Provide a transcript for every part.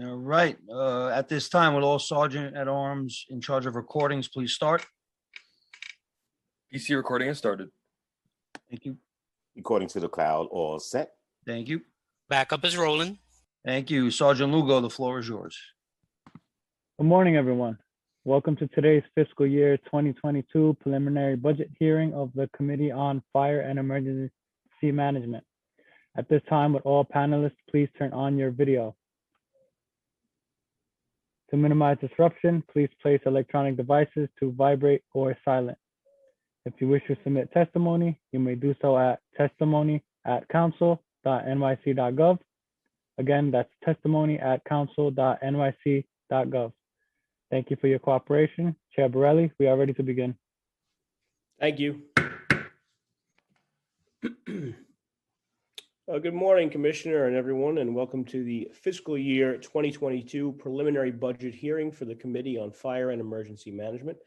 All right. At this time, will all Sergeant at Arms in charge of recordings please start? PC recording has started. Thank you. According to the cloud, all set. Thank you. Backup is rolling. Thank you. Sergeant Lugo, the floor is yours. Good morning, everyone. Welcome to today's fiscal year 2022 preliminary budget hearing of the Committee on Fire and Emergency Management. At this time, would all panelists please turn on your video. To minimize disruption, please place electronic devices to vibrate or silent. If you wish to submit testimony, you may do so at testimony@council.nyc.gov. Again, that's testimony@council.nyc.gov. Thank you for your cooperation. Chair Borelli, we are ready to begin. Thank you. Good morning, Commissioner and everyone, and welcome to the fiscal year 2022 preliminary budget hearing for the Committee on Fire and Emergency Management.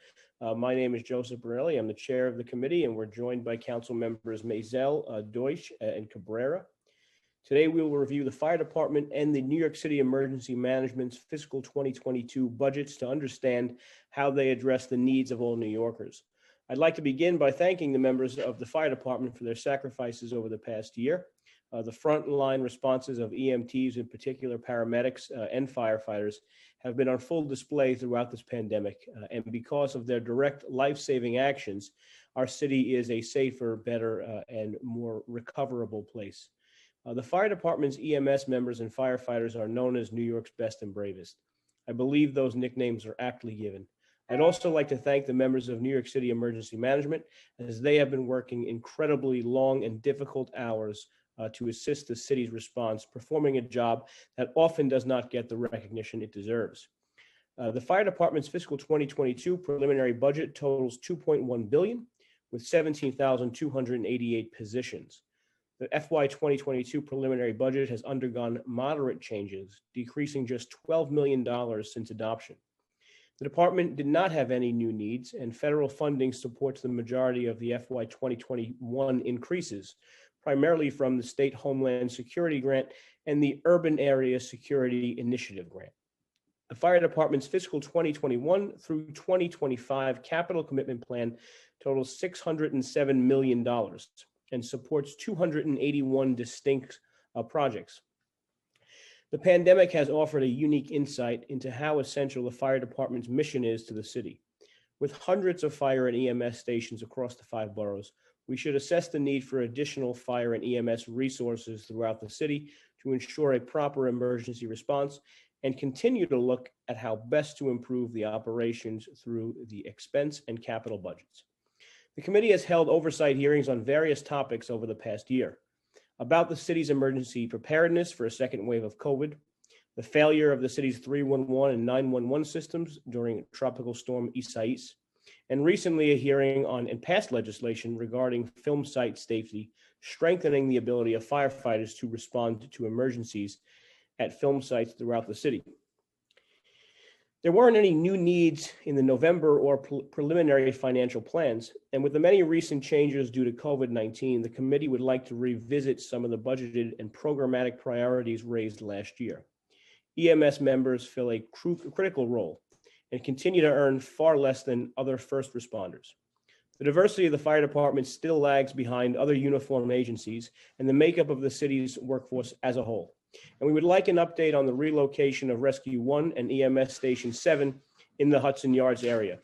My name is Joseph Borelli. I'm the chair of the committee, and we're joined by council members Maisel, Deutsch, and Cabrera. Today, we will review the fire department and the New York City Emergency Management's fiscal 2022 budgets to understand how they address the needs of all New Yorkers. I'd like to begin by thanking the members of the fire department for their sacrifices over the past year. The frontline responses of EMTs, in particular paramedics and firefighters, have been on full display throughout this pandemic. And because of their direct life-saving actions, our city is a safer, better, and more recoverable place. The fire department's EMS members and firefighters are known as New York's best and bravest. I believe those nicknames are aptly given. I'd also like to thank the members of New York City Emergency Management, as they have been working incredibly long and difficult hours to assist the city's response, performing a job that often does not get the recognition it deserves. The fire department's fiscal 2022 preliminary budget totals $2.1 billion, with 17,288 positions. The FY 2022 preliminary budget has undergone moderate changes, decreasing just $12 million since adoption. The department did not have any new needs, and federal funding supports the majority of the FY 2021 increases, primarily from the State Homeland Security Grant and the Urban Area Security Initiative Grant. The fire department's fiscal 2021 through 2025 capital commitment plan totals $607 million and supports 281 distinct projects. The pandemic has offered a unique insight into how essential the fire department's mission is to the city. With hundreds of fire and EMS stations across the 5 boroughs, we should assess the need for additional fire and EMS resources throughout the city to ensure a proper emergency response, and continue to look at how best to improve the operations through the expense and capital budgets. The committee has held oversight hearings on various topics over the past year: about the city's emergency preparedness for a second wave of COVID, the failure of the city's 311 and 911 systems during Tropical Storm Isaias, and recently a hearing on and passed legislation regarding film site safety, strengthening the ability of firefighters to respond to emergencies at film sites throughout the city. There weren't any new needs in the November or preliminary financial plans, and with the many recent changes due to COVID-19, the committee would like to revisit some of the budgeted and programmatic priorities raised last year. EMS members fill a critical role and continue to earn far less than other first responders. The diversity of the fire department still lags behind other uniformed agencies and the makeup of the city's workforce as a whole. And we would like an update on the relocation of Rescue 1 and EMS Station 7 in the Hudson Yards area.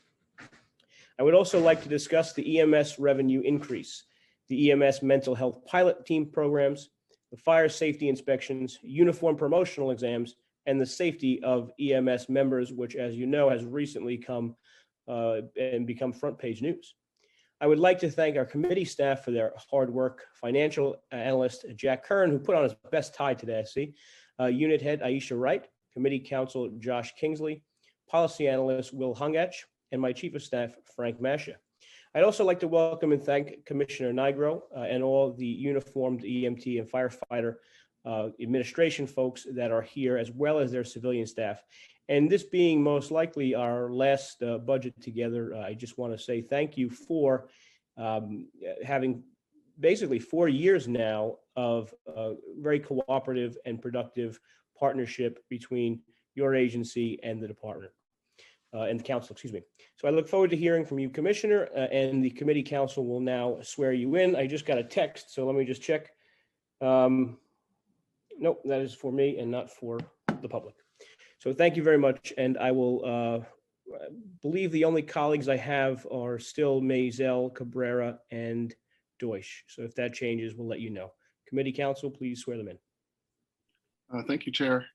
I would also like to discuss the EMS revenue increase, the EMS mental health pilot team programs, the fire safety inspections, uniform promotional exams, and the safety of EMS members, which, as you know, has recently come and become front page news. I would like to thank our committee staff for their hard work: financial analyst Jack Kern, who put on his best tie today, I see, unit head Aisha Wright, committee counsel Josh Kingsley, policy analyst Will Hungach, and my chief of staff, Frank Masha. I'd also like to welcome and thank Commissioner Nigro and all the uniformed EMT and firefighter administration folks that are here, as well as their civilian staff. And this being most likely our last budget together, I just want to say thank you for having basically 4 years now of very cooperative and productive partnership between your agency and the department and the council, excuse me. So I look forward to hearing from you, Commissioner, and the committee council will now swear you in. I just got a text, so let me just check. Nope, that is for me and not for the public. So thank you very much. And I will believe the only colleagues I have are still Maisel, Cabrera, and Deutsch. So if that changes, we'll let you know. Committee council, please swear them in. Thank you, Chair.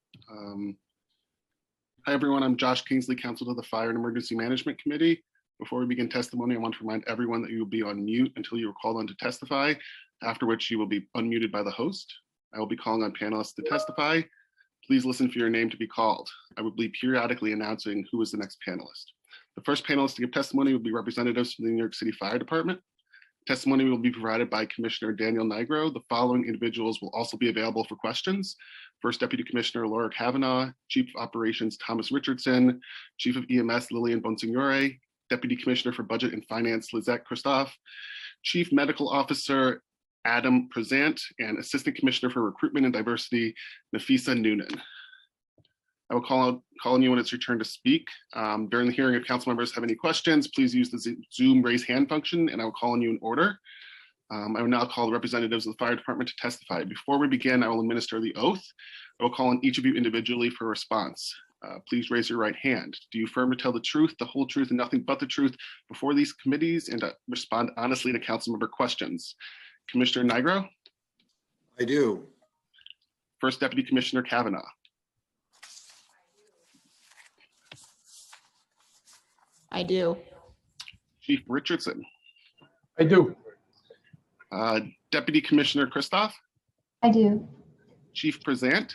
Hi, everyone. I'm Josh Kingsley, Counsel to the Fire and Emergency Management Committee. Before we begin testimony, I want to remind everyone that you will be on mute until you are called on to testify, after which you will be unmuted by the host. I will be calling on panelists to testify. Please listen for your name to be called. I will be periodically announcing who is the next panelist. The first panelist to give testimony will be representatives from the New York City Fire Department. Testimony will be provided by Commissioner Daniel Nigro. The following individuals will also be available for questions. First Deputy Commissioner Laura Kavanaugh, Chief of Operations Thomas Richardson, Chief of EMS Lillian Bonsignore, Deputy Commissioner for Budget and Finance Lizette Christophe, Chief Medical Officer Adam Prezant, and Assistant Commissioner for Recruitment and Diversity, Nafisa Noonan. I will call on you when it's your turn to speak. During the hearing, if council members have any questions, please use the Zoom raise hand function and I will call on you in order. I will now call the representatives of the fire department to testify. Before we begin, I will administer the oath. I will call on each of you individually for a response. Please raise your right hand. Do you affirm to tell the truth, the whole truth, and nothing but the truth before these committees and to respond honestly to council member questions? Commissioner Nigro? I do. First Deputy Commissioner Kavanaugh? I do. Chief Richardson? I do. Deputy Commissioner Christophe? I do. Chief Prezant?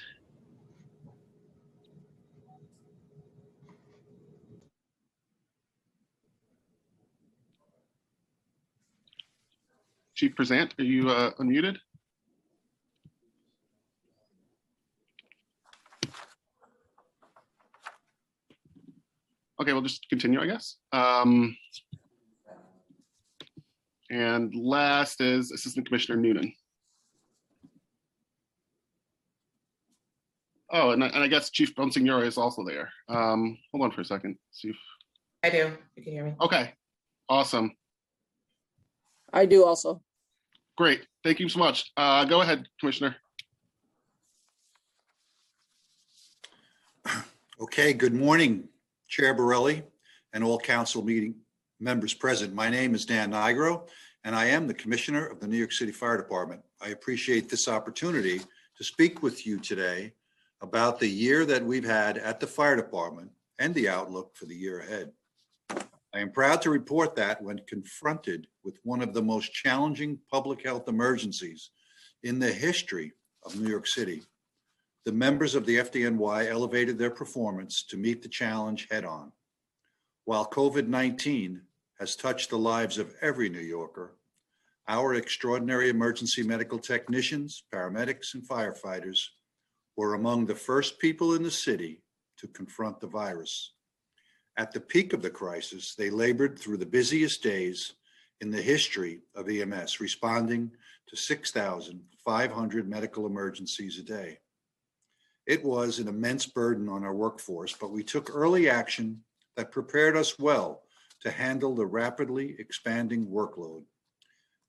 Chief Prezant, are you unmuted? Okay, we'll just continue, I guess. And last is Assistant Commissioner Noonan. Oh, and I guess Chief Bonsignore is also there. Hold on for a second. See if... I do. You can hear me. Okay, awesome. I do also. Great, thank you so much. Go ahead, Commissioner. Okay, good morning, Chair Borelli and all council meeting members present. My name is Dan Nigro, and I am the Commissioner of the New York City Fire Department. I appreciate this opportunity to speak with you today about the year that we've had at the fire department and the outlook for the year ahead. I am proud to report that when confronted with one of the most challenging public health emergencies in the history of New York City, the members of the FDNY elevated their performance to meet the challenge head on. While COVID-19 has touched the lives of every New Yorker, our extraordinary emergency medical technicians, paramedics, and firefighters were among the first people in the city to confront the virus. At the peak of the crisis, they labored through the busiest days in the history of EMS, responding to 6,500 medical emergencies a day. It was an immense burden on our workforce, but we took early action that prepared us well to handle the rapidly expanding workload.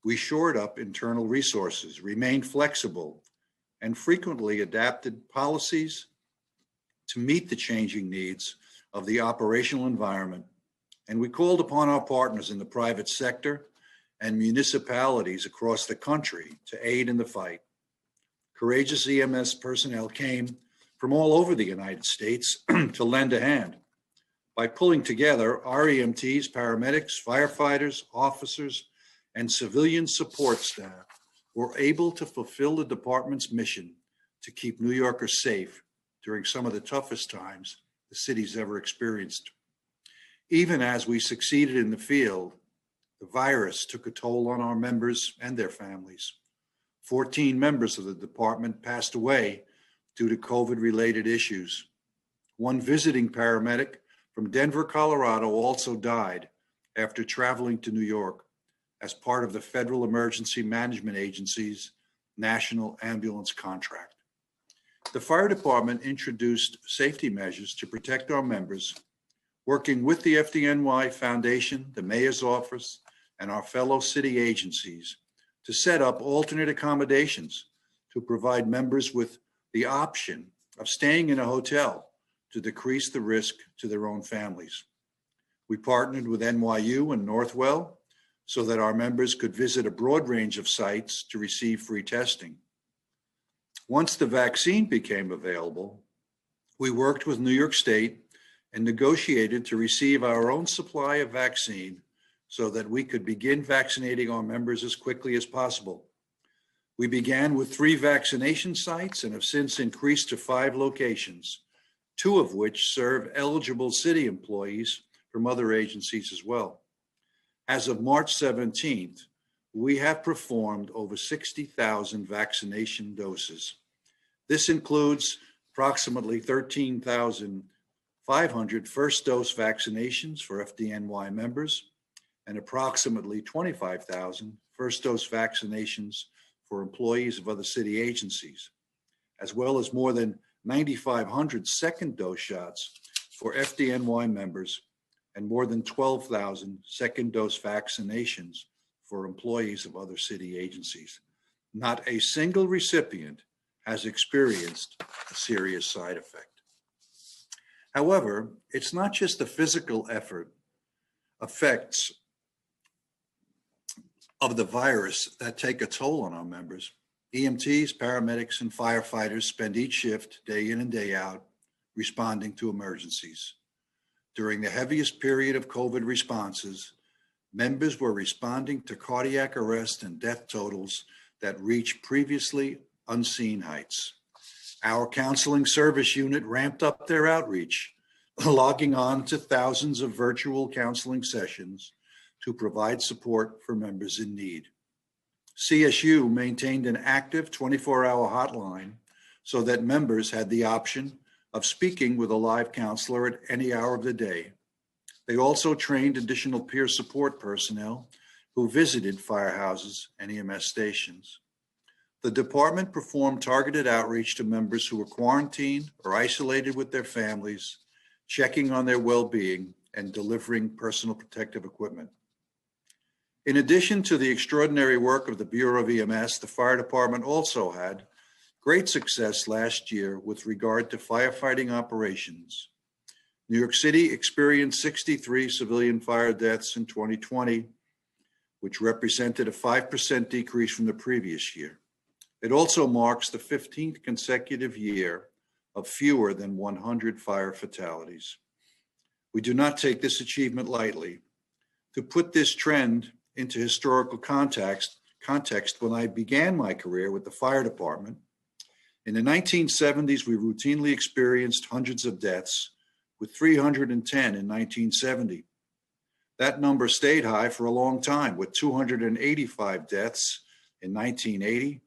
We shored up internal resources, remained flexible, and frequently adapted policies to meet the changing needs of the operational environment. And we called upon our partners in the private sector and municipalities across the country to aid in the fight. Courageous EMS personnel came from all over the United States to lend a hand. By pulling together, our EMTs, paramedics, firefighters, officers, and civilian support staff were able to fulfill the department's mission to keep New Yorkers safe during some of the toughest times the city's ever experienced. Even as we succeeded in the field, the virus took a toll on our members and their families. 14 members of the department passed away due to COVID-related issues. One visiting paramedic from Denver, Colorado also died after traveling to New York as part of the Federal Emergency Management Agency's National Ambulance Contract. The fire department introduced safety measures to protect our members, working with the FDNY Foundation, the Mayor's Office, and our fellow city agencies to set up alternate accommodations to provide members with the option of staying in a hotel to decrease the risk to their own families. We partnered with NYU and Northwell so that our members could visit a broad range of sites to receive free testing. Once the vaccine became available, we worked with New York State and negotiated to receive our own supply of vaccine so that we could begin vaccinating our members as quickly as possible. We began with 3 vaccination sites and have since increased to 5 locations, 2 of which serve eligible city employees from other agencies as well. As of March 17th, we have performed over 60,000 vaccination doses. This includes approximately 13,500 first dose vaccinations for FDNY members and approximately 25,000 first dose vaccinations for employees of other city agencies, as well as more than 9,500 second dose shots for FDNY members and more than 12,000 second dose vaccinations for employees of other city agencies. Not a single recipient has experienced a serious side effect. However, it's not just the physical effects of the virus that take a toll on our members. EMTs, paramedics, and firefighters spend each shift, day in and day out, responding to emergencies. During the heaviest period of COVID responses, members were responding to cardiac arrest and death totals that reached previously unseen heights. Our counseling service unit ramped up their outreach, logging on to thousands of virtual counseling sessions to provide support for members in need. CSU maintained an active 24-hour hotline so that members had the option of speaking with a live counselor at any hour of the day. They also trained additional peer support personnel who visited firehouses and EMS stations. The department performed targeted outreach to members who were quarantined or isolated with their families, checking on their well-being and delivering personal protective equipment. In addition to the extraordinary work of the Bureau of EMS, the fire department also had great success last year with regard to firefighting operations. New York City experienced 63 civilian fire deaths in 2020, which represented a 5% decrease from the previous year. It also marks the 15th consecutive year of fewer than 100 fire fatalities. We do not take this achievement lightly. To put this trend into historical context, when I began my career with the fire department, in the 1970s, we routinely experienced hundreds of deaths, with 310 in 1970. That number stayed high for a long time, with 285 deaths in 1980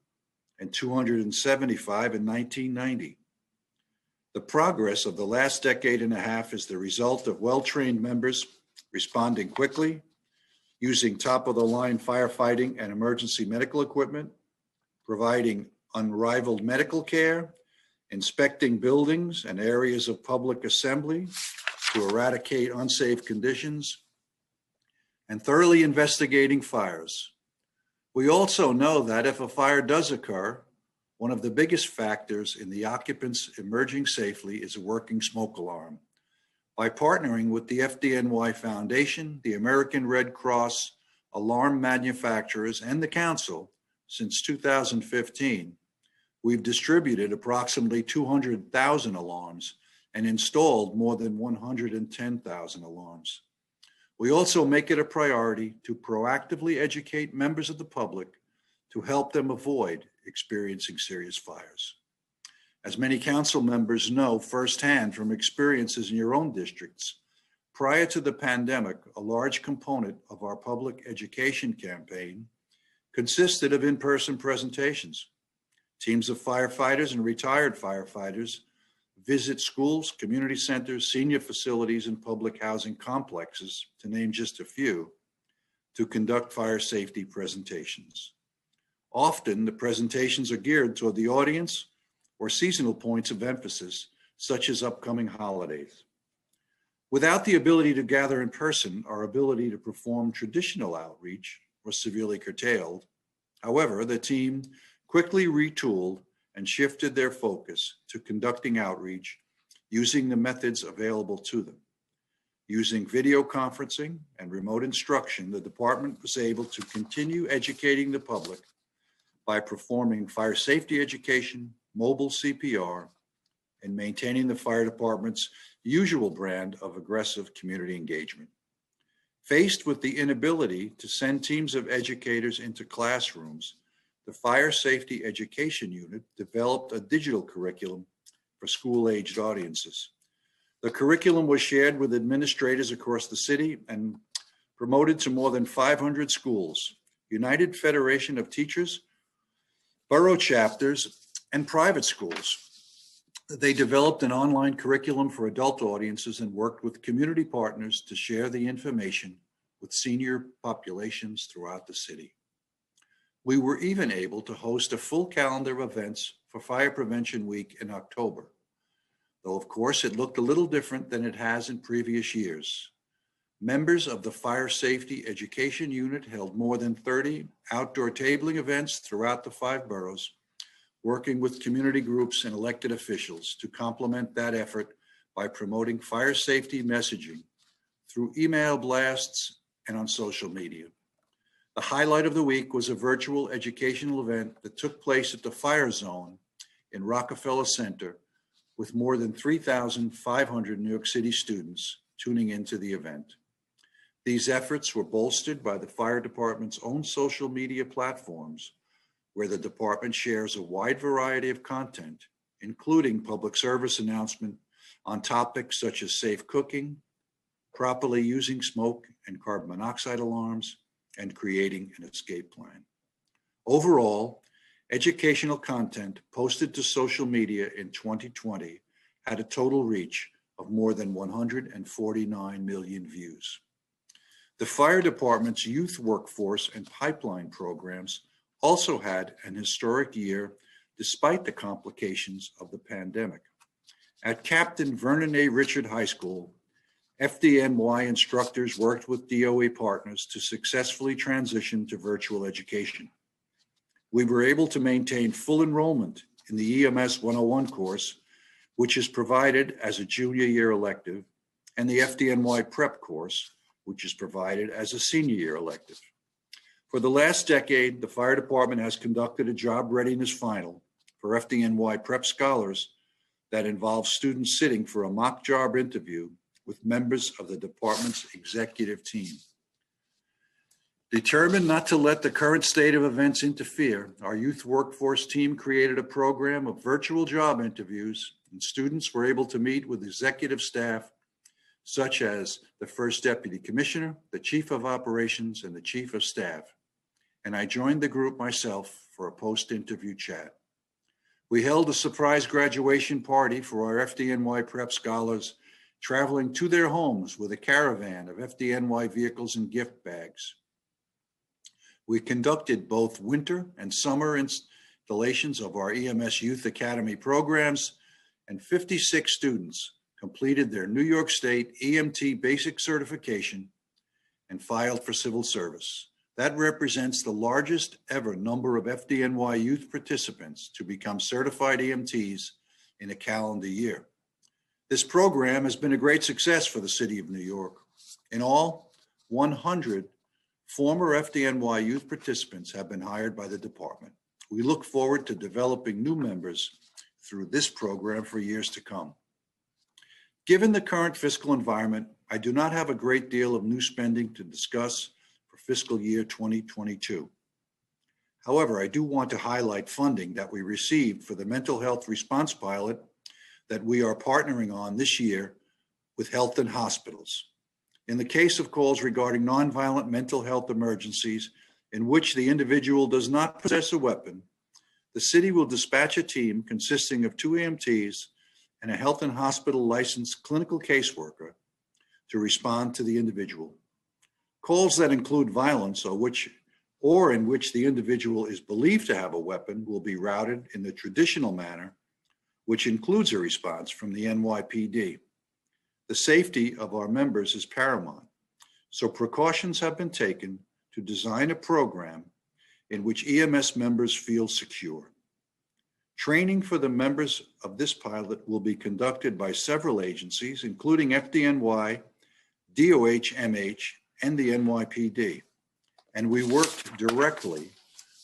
and 275 in 1990. The progress of the last decade and a half is the result of well-trained members responding quickly, using top-of-the-line firefighting and emergency medical equipment, providing unrivaled medical care, inspecting buildings and areas of public assembly to eradicate unsafe conditions, and thoroughly investigating fires. We also know that if a fire does occur, one of the biggest factors in the occupants emerging safely is a working smoke alarm. By partnering with the FDNY Foundation, the American Red Cross, alarm manufacturers, and the Council, since 2015, we've distributed approximately 200,000 alarms and installed more than 110,000 alarms. We also make it a priority to proactively educate members of the public to help them avoid experiencing serious fires. As many council members know firsthand from experiences in your own districts, prior to the pandemic, a large component of our public education campaign consisted of in-person presentations. Teams of firefighters and retired firefighters visit schools, community centers, senior facilities, and public housing complexes, to name just a few, to conduct fire safety presentations. Often, the presentations are geared toward the audience or seasonal points of emphasis, such as upcoming holidays. Without the ability to gather in person, our ability to perform traditional outreach was severely curtailed. However, the team quickly retooled and shifted their focus to conducting outreach using the methods available to them. Using video conferencing and remote instruction, the department was able to continue educating the public by performing fire safety education, mobile CPR, and maintaining the fire department's usual brand of aggressive community engagement. Faced with the inability to send teams of educators into classrooms, the Fire Safety Education Unit developed a digital curriculum for school-aged audiences. The curriculum was shared with administrators across the city and promoted to more than 500 schools, United Federation of Teachers, borough chapters, and private schools. They developed an online curriculum for adult audiences and worked with community partners to share the information with senior populations throughout the city. We were even able to host a full calendar of events for Fire Prevention Week in October, though of course it looked a little different than it has in previous years. Members of the Fire Safety Education Unit held more than 30 outdoor tabling events throughout the 5 boroughs, working with community groups and elected officials to complement that effort by promoting fire safety messaging through email blasts and on social media. The highlight of the week was a virtual educational event that took place at the Fire Zone in Rockefeller Center with more than 3,500 New York City students tuning into the event. These efforts were bolstered by the fire department's own social media platforms, where the department shares a wide variety of content, including public service announcement on topics such as safe cooking, properly using smoke and carbon monoxide alarms, and creating an escape plan. Overall, educational content posted to social media in 2020 had a total reach of more than 149 million views. The fire department's youth workforce and pipeline programs also had an historic year despite the complications of the pandemic. At Captain Vernon A. Richard High School, FDNY instructors worked with DOE partners to successfully transition to virtual education. We were able to maintain full enrollment in the EMS 101 course, which is provided as a junior year elective, and the FDNY prep course, which is provided as a senior year elective. For the last decade, the fire department has conducted a job readiness final for FDNY prep scholars that involves students sitting for a mock job interview with members of the department's executive team. Determined not to let the current state of events interfere, our youth workforce team created a program of virtual job interviews, and students were able to meet with executive staff such as the first deputy commissioner, the chief of operations, and the chief of staff. And I joined the group myself for a post-interview chat. We held a surprise graduation party for our FDNY prep scholars, traveling to their homes with a caravan of FDNY vehicles and gift bags. We conducted both winter and summer installations of our EMS Youth Academy programs, and 56 students completed their New York State EMT basic certification and filed for civil service. That represents the largest ever number of FDNY youth participants to become certified EMTs in a calendar year. This program has been a great success for the city of New York. In all, 100 former FDNY youth participants have been hired by the department. We look forward to developing new members through this program for years to come. Given the current fiscal environment, I do not have a great deal of new spending to discuss for fiscal year 2022. However, I do want to highlight funding that we received for the mental health response pilot that we are partnering on this year with health and hospitals. In the case of calls regarding nonviolent mental health emergencies in which the individual does not possess a weapon, the city will dispatch a team consisting of 2 EMTs and a health and hospital licensed clinical caseworker to respond to the individual. Calls that include violence or in which the individual is believed to have a weapon will be routed in the traditional manner which includes a response from the NYPD. The safety of our members is paramount, so precautions have been taken to design a program in which EMS members feel secure. Training for the members of this pilot will be conducted by several agencies, including FDNY, DOH-MH, and the NYPD. And we worked directly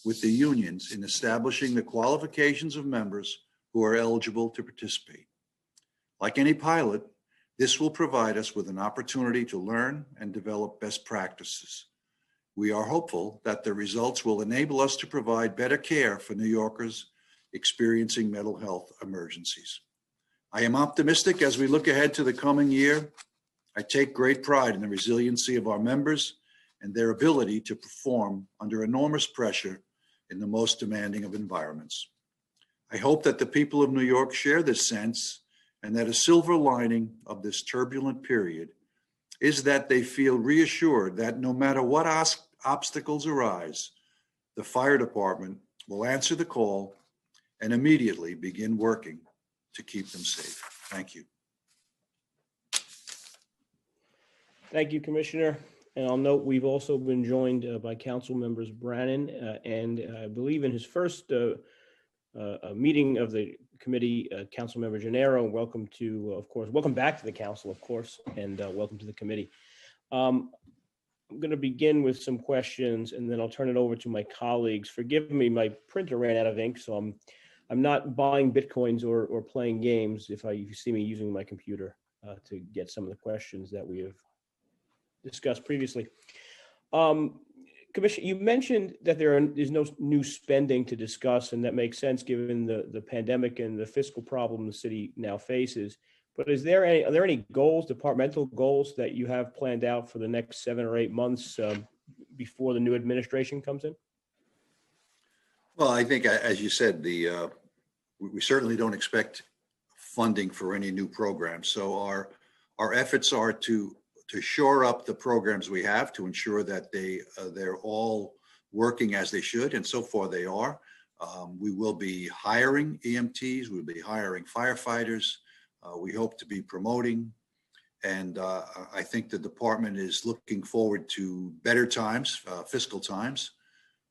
with the unions in establishing the qualifications of members who are eligible to participate. Like any pilot, this will provide us with an opportunity to learn and develop best practices. We are hopeful that the results will enable us to provide better care for New Yorkers experiencing mental health emergencies. I am optimistic as we look ahead to the coming year. I take great pride in the resiliency of our members and their ability to perform under enormous pressure in the most demanding of environments. I hope that the people of New York share this sense, and that a silver lining of this turbulent period is that they feel reassured that no matter what obstacles arise, the fire department will answer the call and immediately begin working to keep them safe. Thank you. Thank you, Commissioner. And I'll note we've also been joined by Council members Brannan and I believe in his first meeting of the committee, Council Member Gennaro. Welcome to, of course, welcome back to the council, of course, and welcome to the committee. I'm going to begin with some questions and then I'll turn it over to my colleagues. Forgive me, my printer ran out of ink, so I'm not buying Bitcoins or playing games if you see me using my computer to get some of the questions that we have discussed previously. Commissioner, you mentioned that there's no new spending to discuss, and that makes sense given the pandemic and the fiscal problem the city now faces. But are there any goals, departmental goals, that you have planned out for the next 7 or 8 months before the new administration comes in? Well, I think, as you said, we certainly don't expect funding for any new programs. So our efforts are to shore up the programs we have to ensure that they're all working as they should, and so far they are. We will be hiring EMTs, we'll be hiring firefighters. We hope to be promoting, and I think the department is looking forward to better times, fiscal times.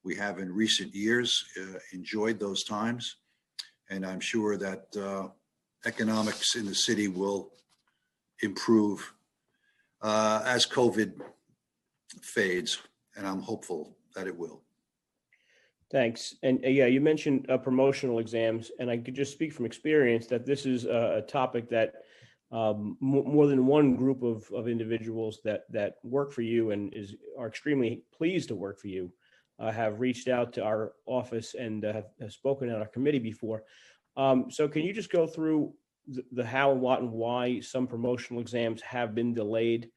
We have in recent years enjoyed those times, and I'm sure that economics in the city will improve as COVID fades, and I'm hopeful that it will. Thanks. And yeah, you mentioned promotional exams, and I could just speak from experience that this is a topic that more than one group of individuals that work for you and are extremely pleased to work for you have reached out to our office and have spoken at our committee before. So can you just go through the how and what and why some promotional exams have been delayed,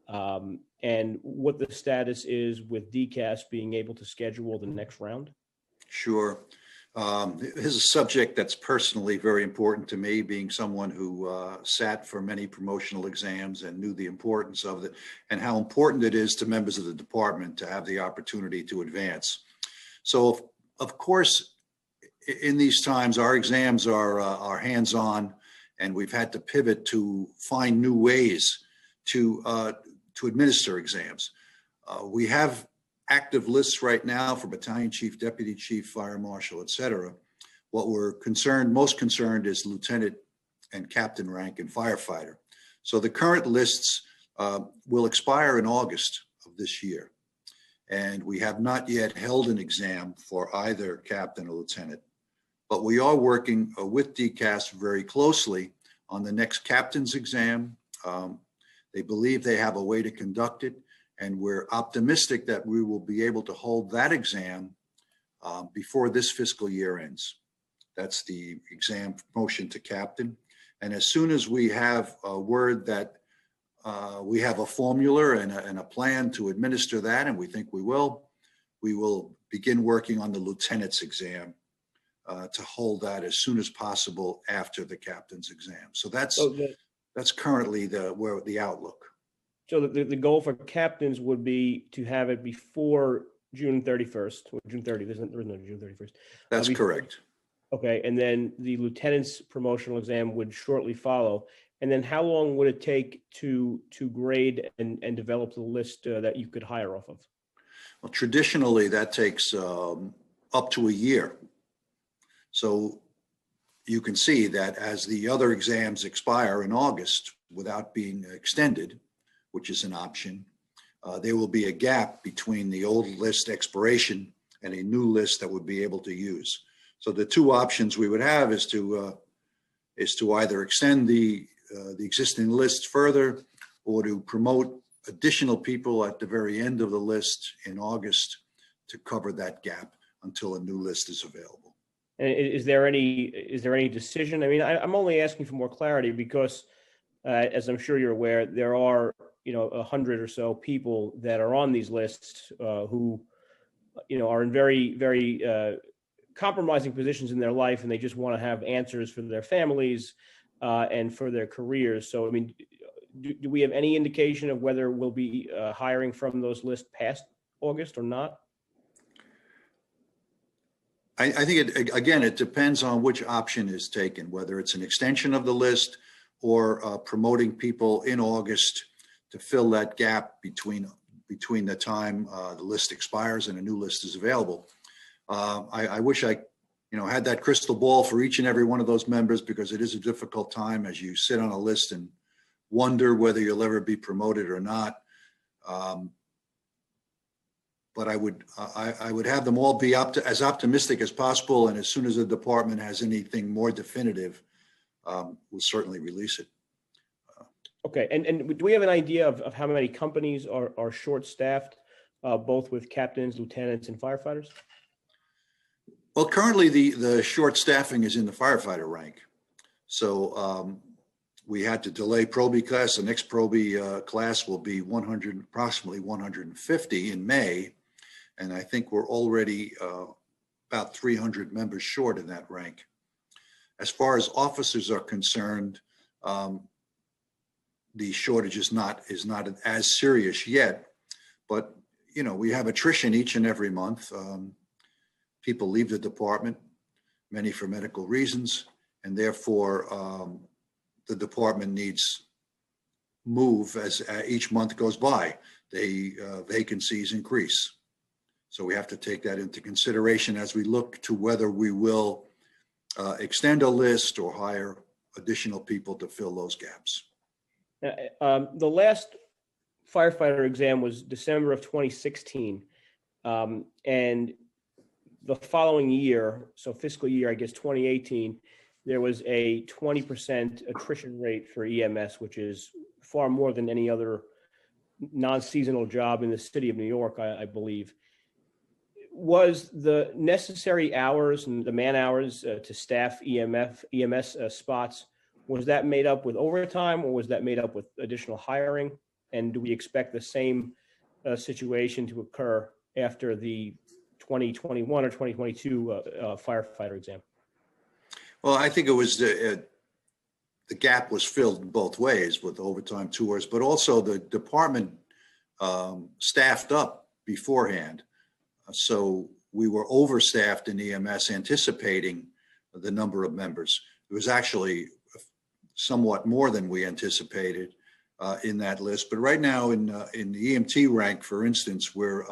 and what the status is with DCAS being able to schedule the next round? Sure. This is a subject that's personally very important to me, being someone who sat for many promotional exams and knew the importance of it and how important it is to members of the department to have the opportunity to advance. So, of course, in these times, our exams are hands-on, and we've had to pivot to find new ways to administer exams. We have active lists right now for battalion chief, deputy chief, fire marshal, et cetera. What we're most concerned is lieutenant and captain rank and firefighter. So the current lists will expire in August of this year. And we have not yet held an exam for either captain or lieutenant, but we are working with DCAS very closely on the next captain's exam. They believe they have a way to conduct it, and we're optimistic that we will be able to hold that exam before this fiscal year ends. That's the exam promotion to captain. And as soon as we have a word that we have a formula and a plan to administer that, and we think we will begin working on the lieutenant's exam to hold that as soon as possible after the captain's exam. So that's currently the outlook. So the goal for captains would be to have it before June 31st, or June 30th. There is no June 31st. That's correct. Okay, and then the lieutenant's promotional exam would shortly follow. And then how long would it take to grade and develop the list that you could hire off of? Well, traditionally, that takes up to a year. So you can see that as the other exams expire in August without being extended, which is an option, there will be a gap between the old list expiration and a new list that would be able to use. So the two options we would have is to either extend the existing list further or to promote additional people at the very end of the list in August to cover that gap until a new list is available. And is there any decision? I mean, I'm only asking for more clarity because, as I'm sure you're aware, there are 100 or so people that are on these lists who are in very compromising positions in their life, and they just want to have answers for their families and for their careers. So, I mean, do we have any indication of whether we'll be hiring from those lists past August or not? I think it depends on which option is taken, whether it's an extension of the list or promoting people in August to fill that gap between the time the list expires and a new list is available. I wish I had that crystal ball for each and every one of those members, because it is a difficult time as you sit on a list and wonder whether you'll ever be promoted or not. But I would have them all be as optimistic as possible, and as soon as the department has anything more definitive, we'll certainly release it. Okay, and do we have an idea of how many companies are short-staffed, both with captains, lieutenants, and firefighters? Well, currently the short staffing is in the firefighter rank. So we had to delay Proby class. The next Proby class will be approximately 150 in May. And I think we're already about 300 members short in that rank. As far as officers are concerned, the shortage is not as serious yet, but we have attrition each and every month. People leave the department, many for medical reasons, and therefore the department needs move as each month goes by. Vacancies increase. So we have to take that into consideration as we look to whether we will extend a list or hire additional people to fill those gaps. The last firefighter exam was December of 2016. And the following year, so fiscal year, I guess 2018, there was a 20% attrition rate for EMS, which is far more than any other non-seasonal job in the city of New York, I believe. Was the necessary hours and the man hours to staff EMS spots, was that made up with overtime, or was that made up with additional hiring? And do we expect the same situation to occur after the 2021 or 2022 firefighter exam? Well, I think it was the gap was filled both ways with overtime tours, but also the department staffed up beforehand. So we were overstaffed in EMS anticipating the number of members. It was actually somewhat more than we anticipated in that list. But right now in the EMT rank, for instance, we're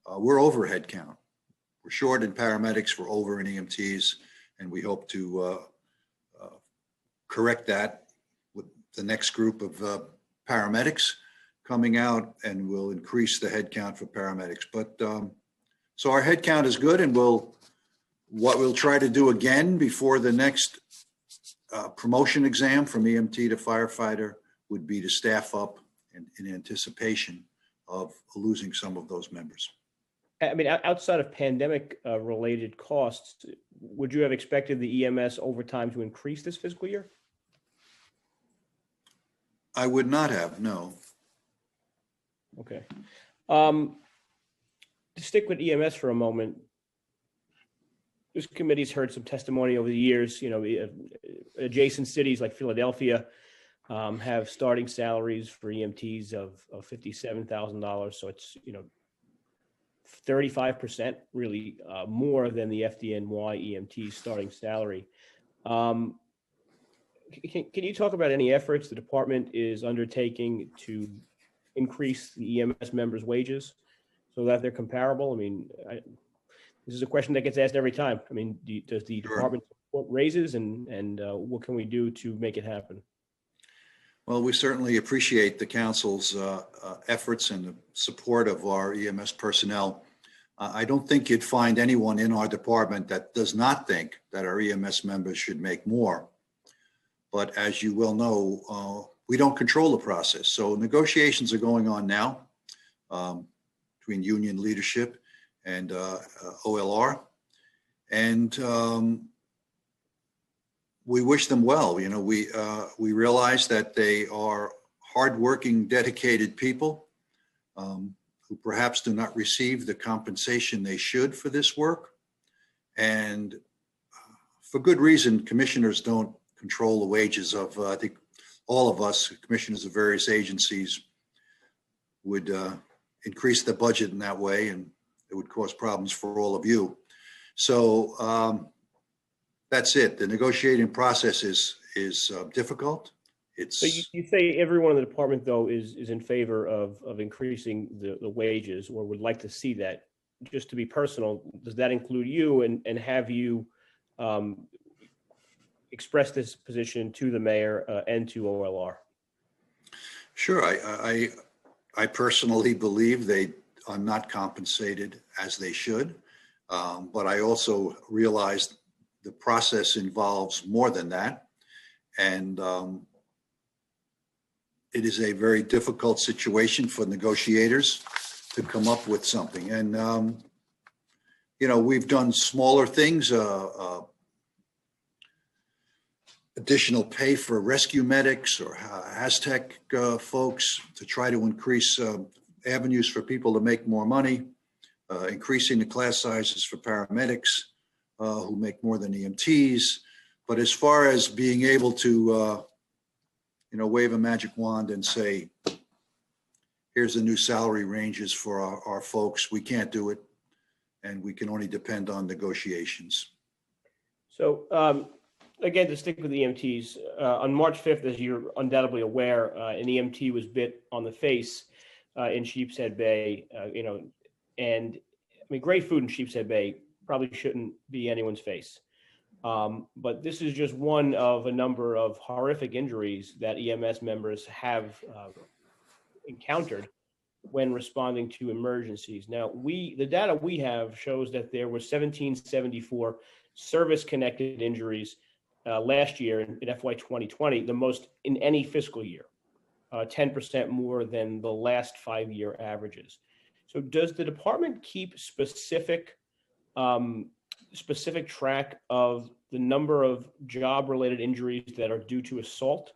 over head count. We're short in paramedics, we're over in EMTs, and we hope to correct that with the next group of paramedics coming out, and we'll increase the head count for paramedics. But so our head count is good, and what we'll try to do again before the next promotion exam from EMT to firefighter would be to staff up in anticipation of losing some of those members. I mean, outside of pandemic related costs, would you have expected the EMS overtime to increase this fiscal year? I would not have, no. Okay. To stick with EMS for a moment, this committee's heard some testimony over the years. Adjacent cities like Philadelphia have starting salaries for EMTs of $57,000. So it's 35%, really more than the FDNY EMT starting salary. Can you talk about any efforts the department is undertaking to increase the EMS members' wages so that they're comparable? I mean, this is a question that gets asked every time. I mean, does the Sure. department support raises, and what can we do to make it happen? Well, we certainly appreciate the council's efforts and the support of our EMS personnel. I don't think you'd find anyone in our department that does not think that our EMS members should make more. But as you well know, we don't control the process. So negotiations are going on now between union leadership and OLR. And we wish them well. You know, we realize that they are hardworking, dedicated people who perhaps do not receive the compensation they should for this work. And for good reason, commissioners don't control the wages of, I think all of us, commissioners of various agencies, would increase the budget in that way, and it would cause problems for all of you. So that's it. The negotiating process is difficult. So you say everyone in the department, though, is in favor of increasing the wages, or would like to see that. Just to be personal, does that include you, and have you expressed this position to the mayor and to OLR? Sure. I personally believe they are not compensated as they should, but I also realize the process involves more than that, and it is a very difficult situation for negotiators to come up with something. And you know, we've done smaller things, additional pay for rescue medics or Aztec folks to try to increase avenues for people to make more money, increasing the class sizes for paramedics who make more than EMTs. But as far as being able to, you know, wave a magic wand and say, here's the new salary ranges for our folks, we can't do it. And we can only depend on negotiations. So again, to stick with EMTs, on March 5th, as you're undoubtedly aware, an EMT was bit on the face in Sheepshead Bay, you know, and I mean, great food in Sheepshead Bay probably shouldn't be anyone's face. But this is just one of a number of horrific injuries that EMS members have encountered when responding to emergencies. Now, the data we have shows that there were 1774 service-connected injuries last year in FY 2020, the most in any fiscal year, 10% more than the last 5-year averages. So does the department keep specific track of the number of job-related injuries that are due to assault?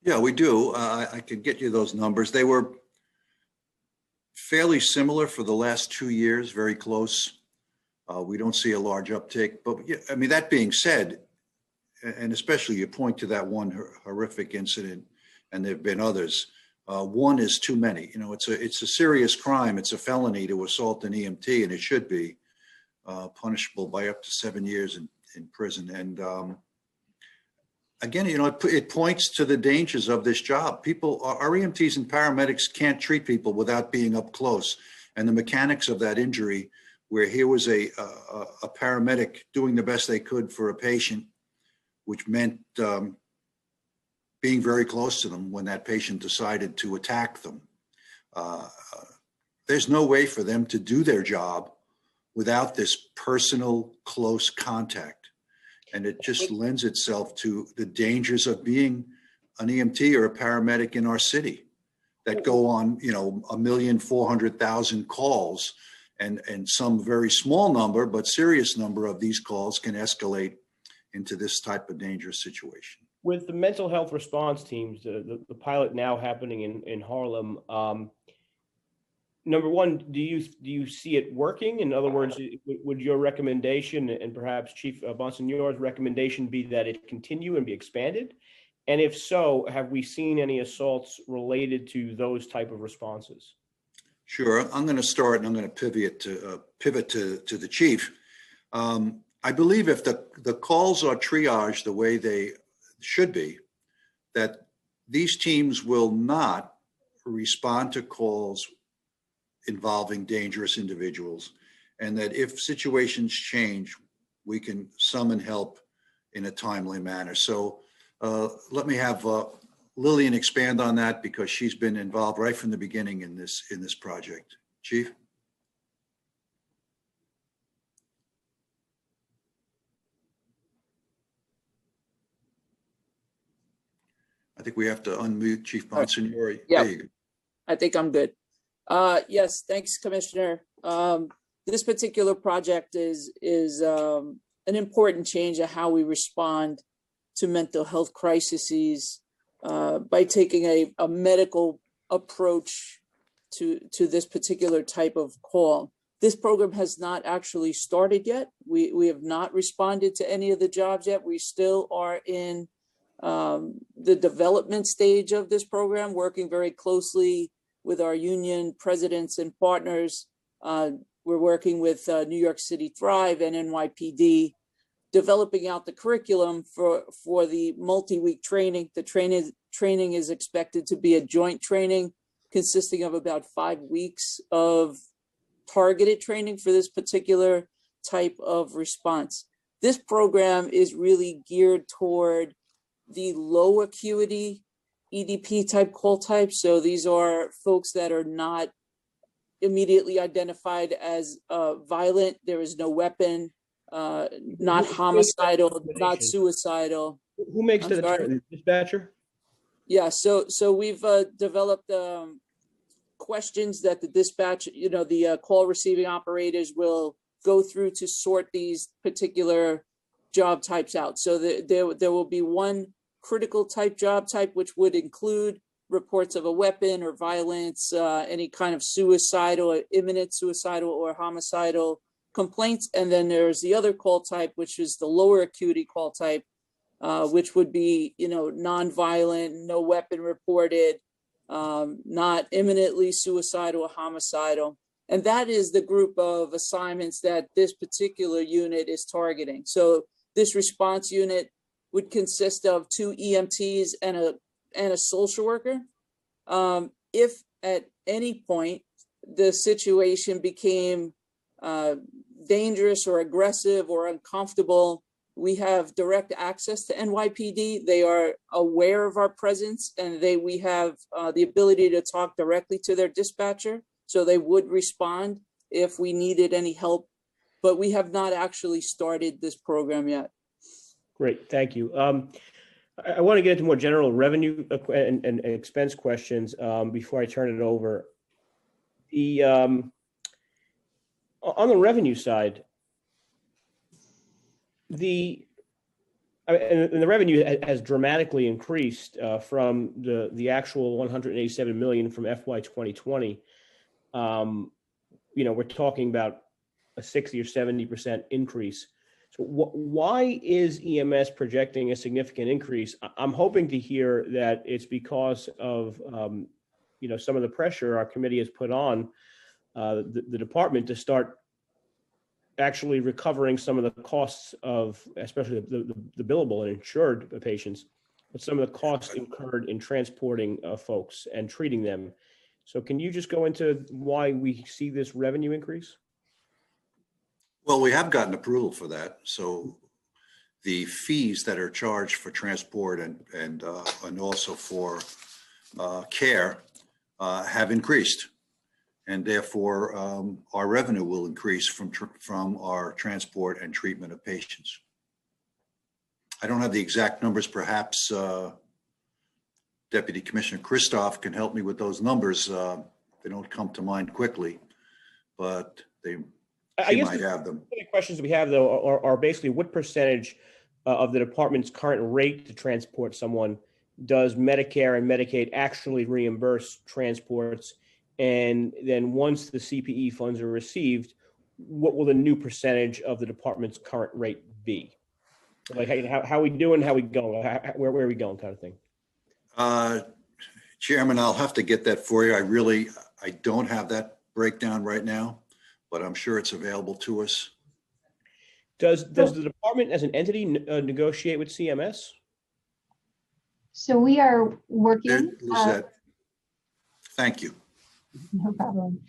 Yeah, we do. I could get you those numbers. They were fairly similar for the last 2 years, very close. We don't see a large uptick, but yeah, I mean, that being said, and especially you point to that one horrific incident, and there've been others. One is too many. You know, it's a serious crime. It's a felony to assault an EMT, and it should be punishable by up to 7 years in prison. And again, you know, it points to the dangers of this job. Our EMTs and paramedics can't treat people without being up close, and the mechanics of that injury, where here was a paramedic doing the best they could for a patient, which meant being very close to them when that patient decided to attack them. There's no way for them to do their job without this personal, close contact. And it just lends itself to the dangers of being an EMT or a paramedic in our city that go on, you know, 1,400,000 calls, and some very small number, but serious number of these calls can escalate into this type of dangerous situation. With the mental health response teams, the pilot now happening in Harlem, number one, do you see it working? In other words, would your recommendation, and perhaps Chief Bonsignore's recommendation, be that it continue and be expanded? And if so, have we seen any assaults related to those type of responses? Sure. I'm going to start and I'm going to pivot to the chief. I believe if the calls are triaged the way they should be, that these teams will not respond to calls involving dangerous individuals, and that if situations change, we can summon help in a timely manner. So let me have Lillian expand on that, because she's been involved right from the beginning in this project. Chief? I think we have to unmute Chief Bonsignore. Yeah. There you go. I think I'm good. Yes, thanks, Commissioner. This particular project is an important change of how we respond to mental health crises by taking a medical approach to this particular type of call. This program has not actually started yet. We have not responded to any of the jobs yet. We still are in the development stage of this program, working very closely with our union presidents and partners. We're working with New York City Thrive and NYPD, developing out the curriculum for the multi-week training. The training is expected to be a joint training consisting of about 5 weeks of targeted training for this particular type of response. This program is really geared toward the low acuity EDP type call types. So these are folks that are not immediately identified as violent. There is no weapon, not homicidal, not suicidal. Who makes I'm the sorry? determination? Dispatcher? Yeah, so we've developed questions that the dispatch, the call receiving operators will go through to sort these particular job types out. So there will be one critical type job type, which would include reports of a weapon or violence, any kind of suicidal or imminent suicidal or homicidal complaints. And then there's the other call type, which is the lower acuity call type, which would be, non-violent, no weapon reported, not imminently suicidal or homicidal. And that is the group of assignments that this particular unit is targeting. So this response unit would consist of 2 EMTs and a social worker. If at any point the situation became dangerous or aggressive or uncomfortable, we have direct access to NYPD. They are aware of our presence, and we have the ability to talk directly to their dispatcher. So they would respond if we needed any help, but we have not actually started this program yet. Great, thank you. I want to get into more general revenue and expense questions before I turn it over. On the revenue side, the revenue has dramatically increased from the actual 187 million from FY 2020. We're talking about a 60 or 70% increase. So why is EMS projecting a significant increase? I'm hoping to hear that it's because of some of the pressure our committee has put on the department to start actually recovering some of the costs of, especially the billable and insured patients, but some of the costs incurred in transporting folks and treating them. So can you just go into why we see this revenue increase? Well, we have gotten approval for that. So the fees that are charged for transport and also for care have increased, and therefore our revenue will increase from our transport and treatment of patients. I don't have the exact numbers. Perhaps Deputy Commissioner Christoph can help me with those numbers. They don't come to mind quickly, but she might have them. The questions we have, though, are basically what percentage of the department's current rate to transport someone does Medicare and Medicaid actually reimburse transports? And then once the CPE funds are received, what will the new percentage of the department's current rate be? Like, how are we doing? How are we going? Where are we going, kind of thing? Chairman, I'll have to get that for you. I don't have that breakdown right now, but I'm sure it's available to us. Does the department as an entity negotiate with CMS? So we are working. Lizette, thank you. No problem.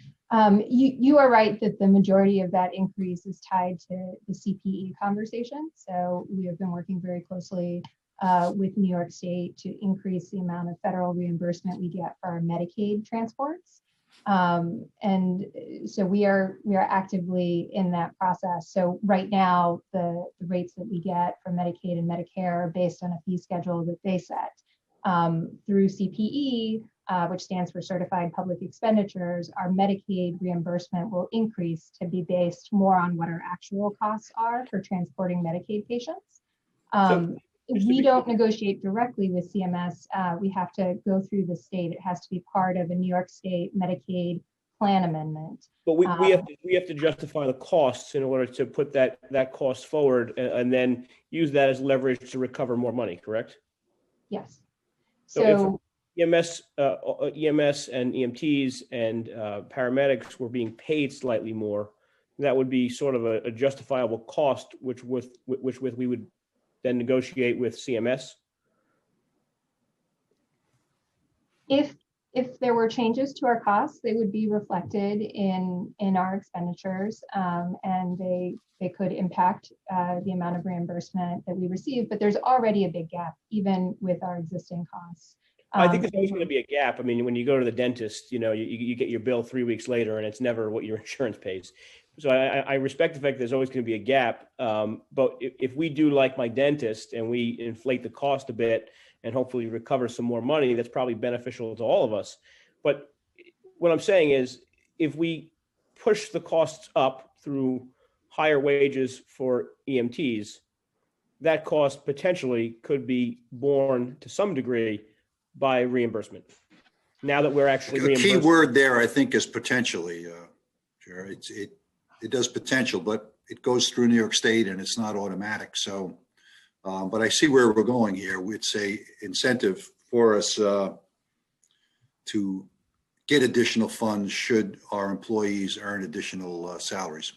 You are right that the majority of that increase is tied to the CPE conversation. So we have been working very closely with New York State to increase the amount of federal reimbursement we get for our Medicaid transports. And so we are actively in that process. So right now, the rates that we get for Medicaid and Medicare are based on a fee schedule that they set. Through CPE, which stands for Certified Public Expenditures, our Medicaid reimbursement will increase to be based more on what our actual costs are for transporting Medicaid patients. We don't negotiate directly with CMS. We have to go through the state. It has to be part of a New York State Medicaid plan amendment. But we have to justify the costs in order to put that cost forward and then use that as leverage to recover more money, correct? Yes. So if EMS and EMTs and paramedics were being paid slightly more, that would be sort of a justifiable cost, which we would then negotiate with CMS. If there were changes to our costs, they would be reflected in our expenditures, and they could impact the amount of reimbursement that we receive. But there's already a big gap, even with our existing costs. I think there's always going to be a gap. I mean, when you go to the dentist, you get your bill 3 weeks later, and it's never what your insurance pays. So I respect the fact there's always going to be a gap. But if we do like my dentist and we inflate the cost a bit and hopefully recover some more money, that's probably beneficial to all of us. But what I'm saying is, if we push the costs up through higher wages for EMTs, that cost potentially could be borne to some degree by reimbursement. Now that we're actually A key word there, I think, is potentially. Jared. It does potential, but it goes through New York State and it's not automatic. So, but I see where we're going here. It's a incentive for us to get additional funds should our employees earn additional salaries.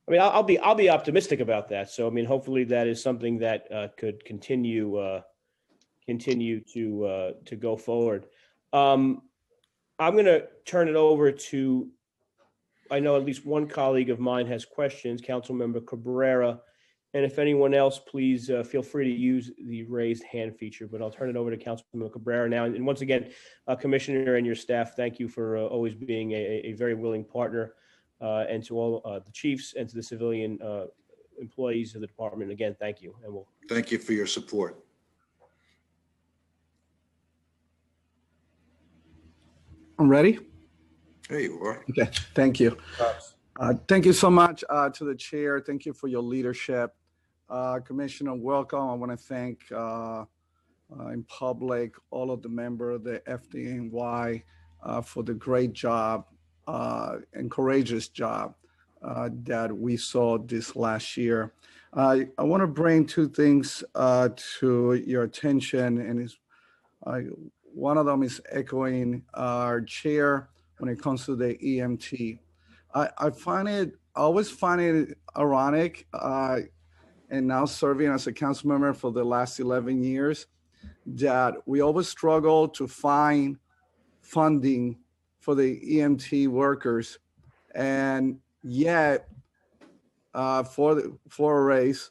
I mean, I'll be optimistic about that. So, I mean, hopefully that is something that could continue to go forward. I'm going to turn it over to, I know at least one colleague of mine has questions, Councilmember Cabrera. And if anyone else, please feel free to use the raised hand feature, but I'll turn it over to Councilmember Cabrera now. And once again, Commissioner and your staff, thank you for always being a very willing partner, and to all the chiefs and to the civilian employees of the department. Again, thank you. And thank you for your support. I'm ready. There you are. Okay, thank you. Thank you so much to the chair. Thank you for your leadership. Commissioner, welcome. I want to thank in public all of the members of the FDNY for the great job and courageous job that we saw this last year. I want to bring two things to your attention, and one of them is echoing our chair when it comes to the EMT. I always find it ironic, and now serving as a council member for the last 11 years, that we always struggle to find funding for the EMT workers, and yet for a raise,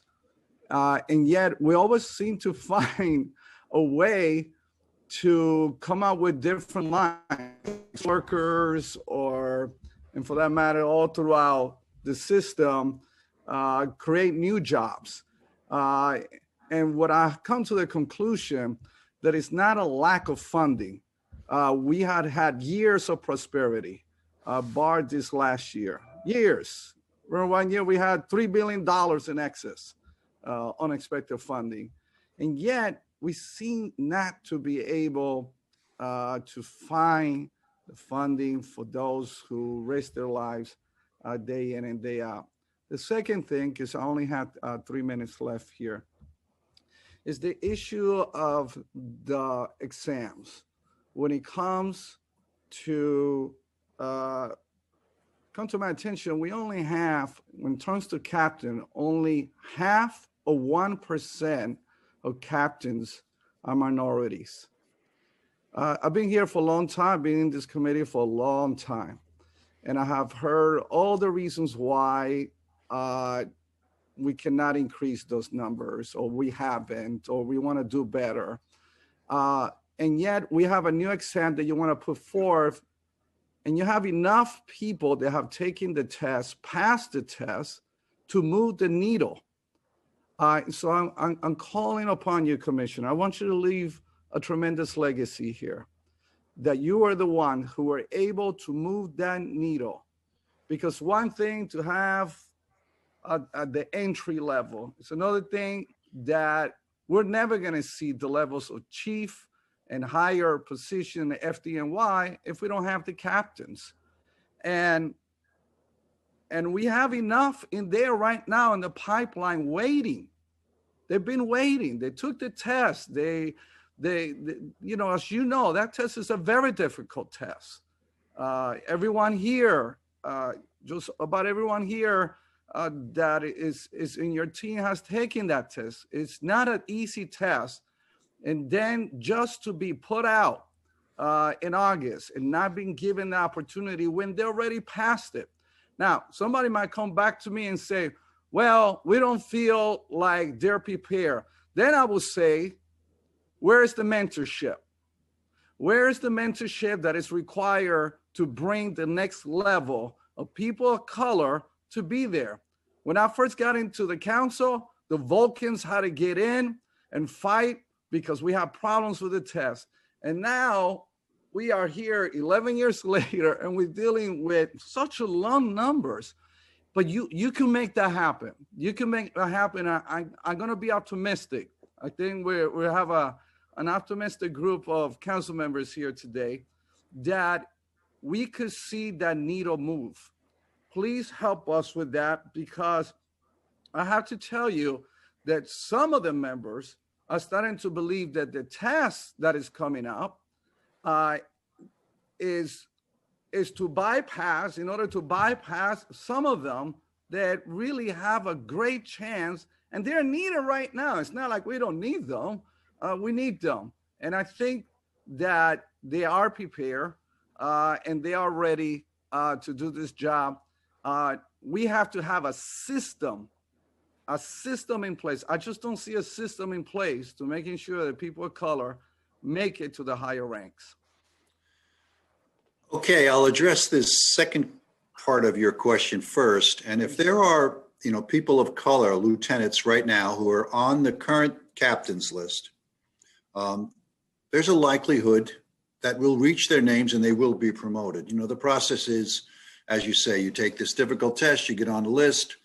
and yet we always seem to find a way to come up with different lines, workers, and for that matter, all throughout the system, create new jobs. And what I come to the conclusion that it's not a lack of funding. We had years of prosperity, bar this last year, years. Remember 1 year we had $3 billion in excess, unexpected funding. And yet we seem not to be able to find the funding for those who risk their lives day in and day out. The second thing, because I only have 3 minutes left here, is the issue of the exams. When it comes to come to my attention, we only have, when it comes to captain, only half of 1% of captains are minorities. I've been here for a long time, been in this committee for a long time, and I have heard all the reasons why we cannot increase those numbers, or we haven't, or we want to do better. And yet we have a new exam that you want to put forth, and you have enough people that have taken the test, passed the test, to move the needle. So I'm calling upon you, Commissioner. I want you to leave a tremendous legacy here, that you are the one who were able to move that needle. Because one thing to have at the entry level, it's another thing that we're never going to see the levels of chief and higher position FDNY if we don't have the captains. And we have enough in there right now in the pipeline waiting. They've been waiting. They took the test. They you know, as you know, that test is a very difficult test. Everyone here, just about everyone here that is in your team has taken that test. It's not an easy test. And then just to be put out in August and not being given the opportunity when they already passed it. Now, somebody might come back to me and say, well, we don't feel like they're prepared. Then I will say, where's the mentorship? Where is the mentorship that is required to bring the next level of people of color to be there? When I first got into the council, the Vulcans had to get in and fight because we have problems with the test. And now we are here 11 years later and we're dealing with such a low numbers. But you can make that happen. You can make that happen. I'm going to be optimistic. I think we have an optimistic group of council members here today that we could see that needle move. Please help us with that, because I have to tell you that some of the members are starting to believe that the test that is coming up is to bypass, in order to bypass some of them that really have a great chance, and they're needed right now. It's not like we don't need them. We need them. And I think that they are prepared and they are ready to do this job. We have to have a system in place. I just don't see a system in place to making sure that people of color make it to the higher ranks. Okay, I'll address this second part of your question first. And if there are, people of color, lieutenants right now who are on the current captain's list, there's a likelihood that we'll reach their names and they will be promoted. The process is, as you say, you take this difficult test, you get on the list.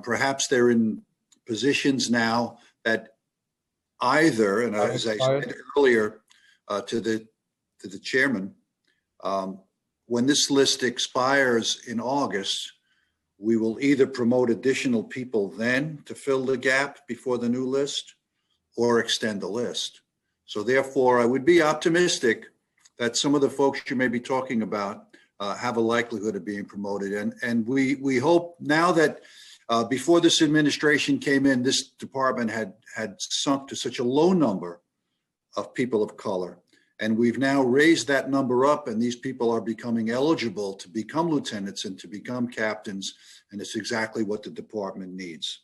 Perhaps they're in positions now that either, and as I said earlier to the chairman, when this list expires in August, we will either promote additional people then to fill the gap before the new list or extend the list. So therefore, I would be optimistic that some of the folks you may be talking about have a likelihood of being promoted. And we hope now that before this administration came in, this department had sunk to such a low number of people of color. And we've now raised that number up, and these people are becoming eligible to become lieutenants and to become captains. And it's exactly what the department needs.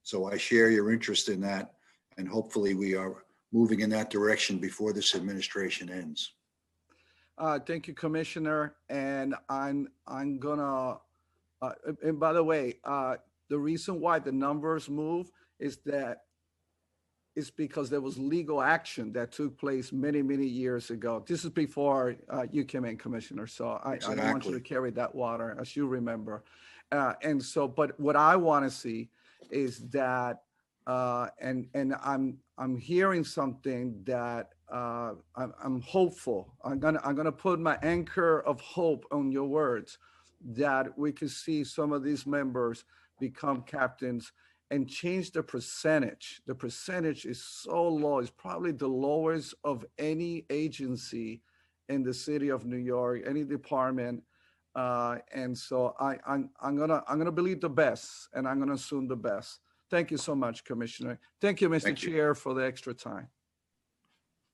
So I share your interest in that. And hopefully we are moving in that direction before this administration ends. Thank you, Commissioner. And I'm gonna, and by the way, the reason why the numbers move is that it's because there was legal action that took place many, many years ago. This is before you came in, Commissioner. So I don't want you to carry that water, as you remember. And so, but what I want to see is that, and I'm hearing something that I'm hopeful. I'm gonna put my anchor of hope on your words, that we could see some of these members become captains and change the percentage. The percentage is so low. It's probably the lowest of any agency in the city of New York, any department. And so I'm gonna believe the best, and I'm gonna assume the best. Thank you so much, Commissioner. Thank you, Mr. Thank you. Chair, for the extra time.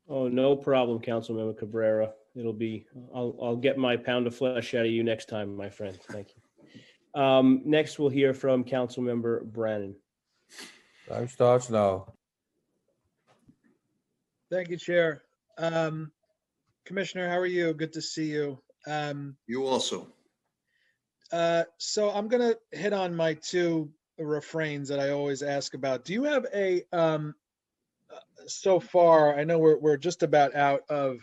Oh, no problem, Councilmember Cabrera. I'll get my pound of flesh out of you next time, my friend. Thank you. Next, we'll hear from Councilmember Brannan. Time starts now. Thank you, Chair. Commissioner, how are you? Good to see you. You also. So I'm gonna hit on my two refrains that I always ask about. Do you have a so far? I know we're just about out of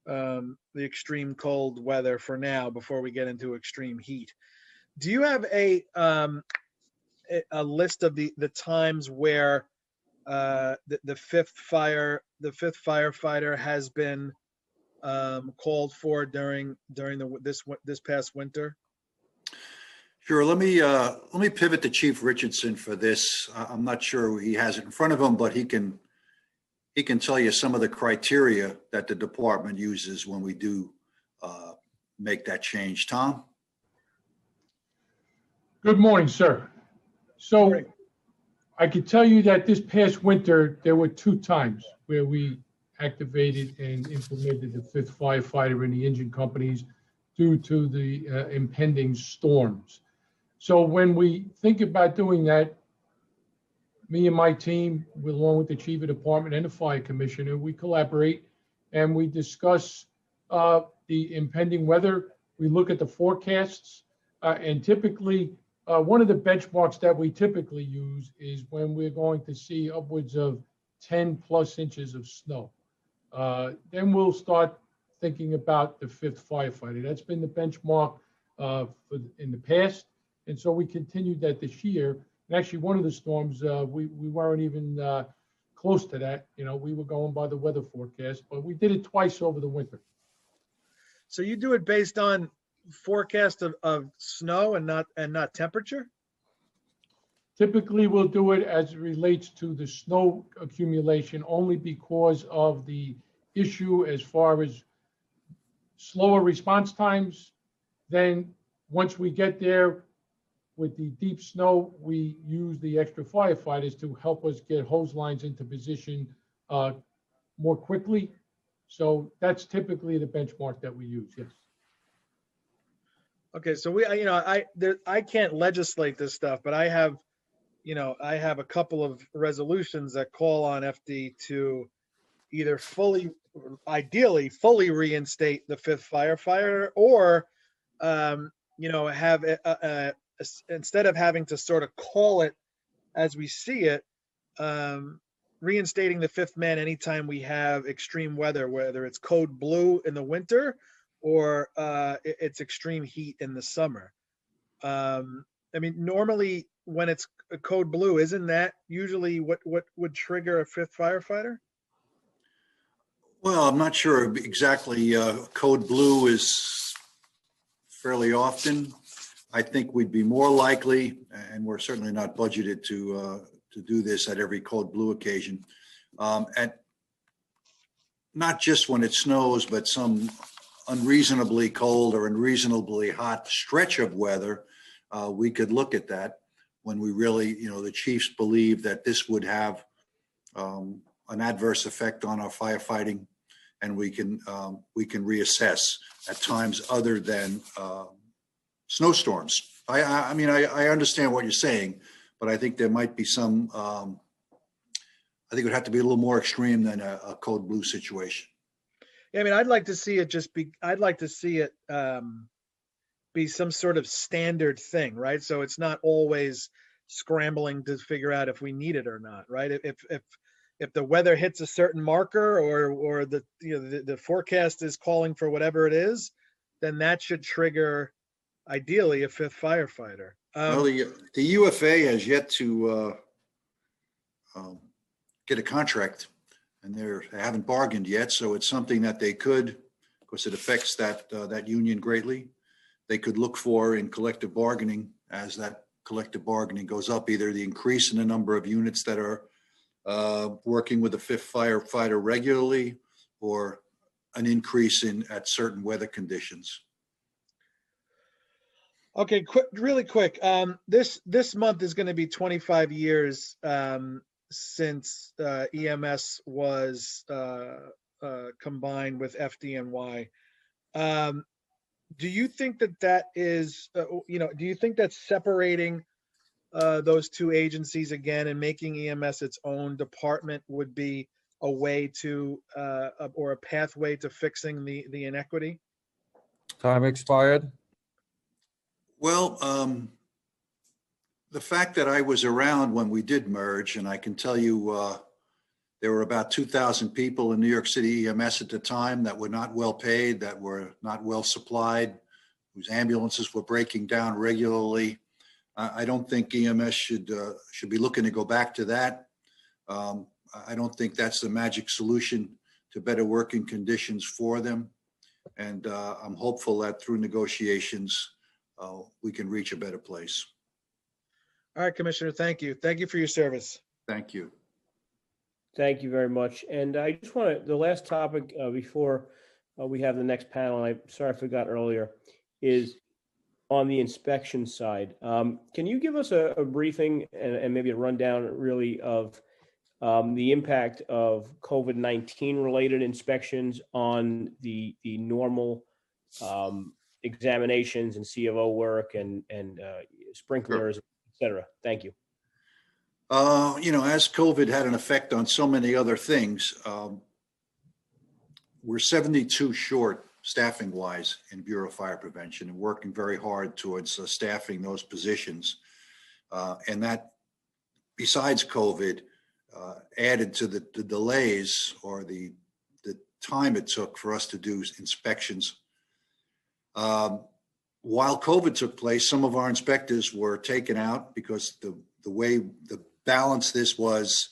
the extreme cold weather for now before we get into extreme heat. Do you have a list of the times where the fifth firefighter has been called for during this past winter? Sure. Let me pivot to Chief Richardson for this. I'm not sure he has it in front of him, but he can tell you some of the criteria that the department uses when we do make that change. Tom? Good morning, sir. So I can tell you that this past winter, there were 2 times where we activated and implemented the 5th firefighter in the engine companies due to the impending storms. So when we think about doing that, me and my team, along with the chief of department and the fire commissioner, we collaborate and we discuss the impending weather. We look at the forecasts, and typically one of the benchmarks that we typically use is when we're going to see upwards of 10 plus inches of snow. Then we'll start thinking about the 5th firefighter. That's been the benchmark in the past. And so we continued that this year. And actually, one of the storms, we weren't even close to that. You know, we were going by the weather forecast, but we did it twice over the winter. So you do it based on forecast of snow and not temperature? Typically, we'll do it as it relates to the snow accumulation only because of the issue as far as slower response times. Then once we get there with the deep snow, we use the extra firefighters to help us get hose lines into position more quickly. So that's typically the benchmark that we use, yes. Okay, so I can't legislate this stuff, but I have a couple of resolutions that call on FD to either ideally fully reinstate the 5th firefighter, or have instead of having to sort of call it as we see it, reinstating the 5th man anytime we have extreme weather, whether it's code blue in the winter or it's extreme heat in the summer. I mean, normally when it's a code blue, isn't that usually what would trigger a 5th firefighter? Well, I'm not sure exactly. Code blue is fairly often. I think we'd be more likely, and we're certainly not budgeted to do this at every code blue occasion, at not just when it snows, but some unreasonably cold or unreasonably hot stretch of weather. We could look at that when we really, the chiefs believe that this would have an adverse effect on our firefighting, and we can reassess at times other than snowstorms. I mean, I understand what you're saying, but I think there might be some, I think it would have to be a little more extreme than a code blue situation. Yeah, I mean, I'd like to see it be some sort of standard thing, right? So it's not always scrambling to figure out if we need it or not, right? If the weather hits a certain marker or the forecast is calling for whatever it is, then that should trigger ideally a 5th firefighter. Well, the UFA has yet to get a contract, and they haven't bargained yet. So it's something that they could, because it affects that union greatly. They could look for in collective bargaining, as that collective bargaining goes up, either the increase in the number of units that are working with the 5th firefighter regularly, or an increase at certain weather conditions. Okay, quick, really quick. This month is going to be 25 years since EMS was combined with FDNY. Do you think that is, do you think that separating those two agencies again and making EMS its own department would be a way to, or a pathway to fixing the inequity? Time expired. Well, the fact that I was around when we did merge, and I can tell you there were about 2,000 people in New York City EMS at the time that were not well paid, that were not well supplied, whose ambulances were breaking down regularly. I don't think EMS should be looking to go back to that. I don't think that's the magic solution to better working conditions for them. And I'm hopeful that through negotiations, we can reach a better place. All right, Commissioner, thank you. Thank you for your service. Thank you. Thank you very much. And I just want to, the last topic before we have the next panel, I'm sorry I forgot earlier, is on the inspection side. Can you give us a briefing and maybe a rundown really of the impact of COVID-19 related inspections on the normal examinations and CFO work and sprinklers, et cetera? Thank you. As COVID had an effect on so many other things, we're 72 short staffing wise in Bureau of Fire Prevention and working very hard towards staffing those positions. And that, besides COVID, added to the delays or the time it took for us to do inspections. While COVID took place, some of our inspectors were taken out because the way the balance this was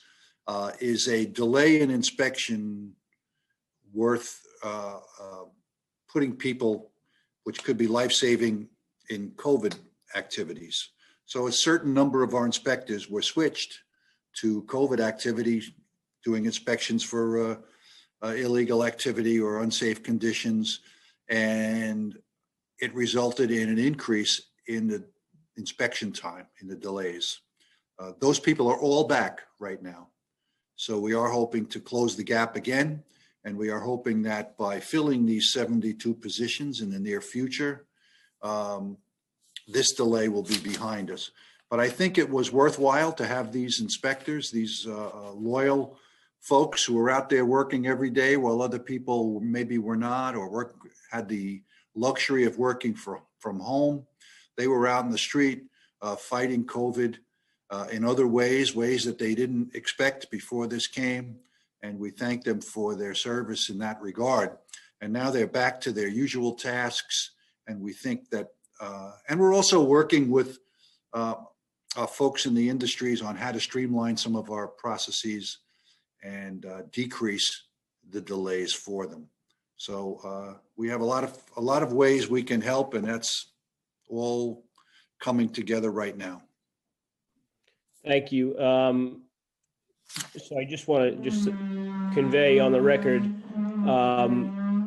is a delay in inspection worth putting people, which could be life-saving, in COVID activities. So a certain number of our inspectors were switched to COVID activities, doing inspections for illegal activity or unsafe conditions, and it resulted in an increase in the inspection time, in the delays. Those people are all back right now. So we are hoping to close the gap again, and we are hoping that by filling these 72 positions in the near future, this delay will be behind us. But I think it was worthwhile to have these inspectors, these loyal folks who were out there working every day while other people maybe were not, or had the luxury of working from home. They were out in the street fighting COVID in other ways that they didn't expect before this came. And we thank them for their service in that regard. And now they're back to their usual tasks. And we think that, and we're also working with folks in the industries on how to streamline some of our processes and decrease the delays for them. So we have a lot of ways we can help, and that's all coming together right now. Thank you. So I just want to convey on the record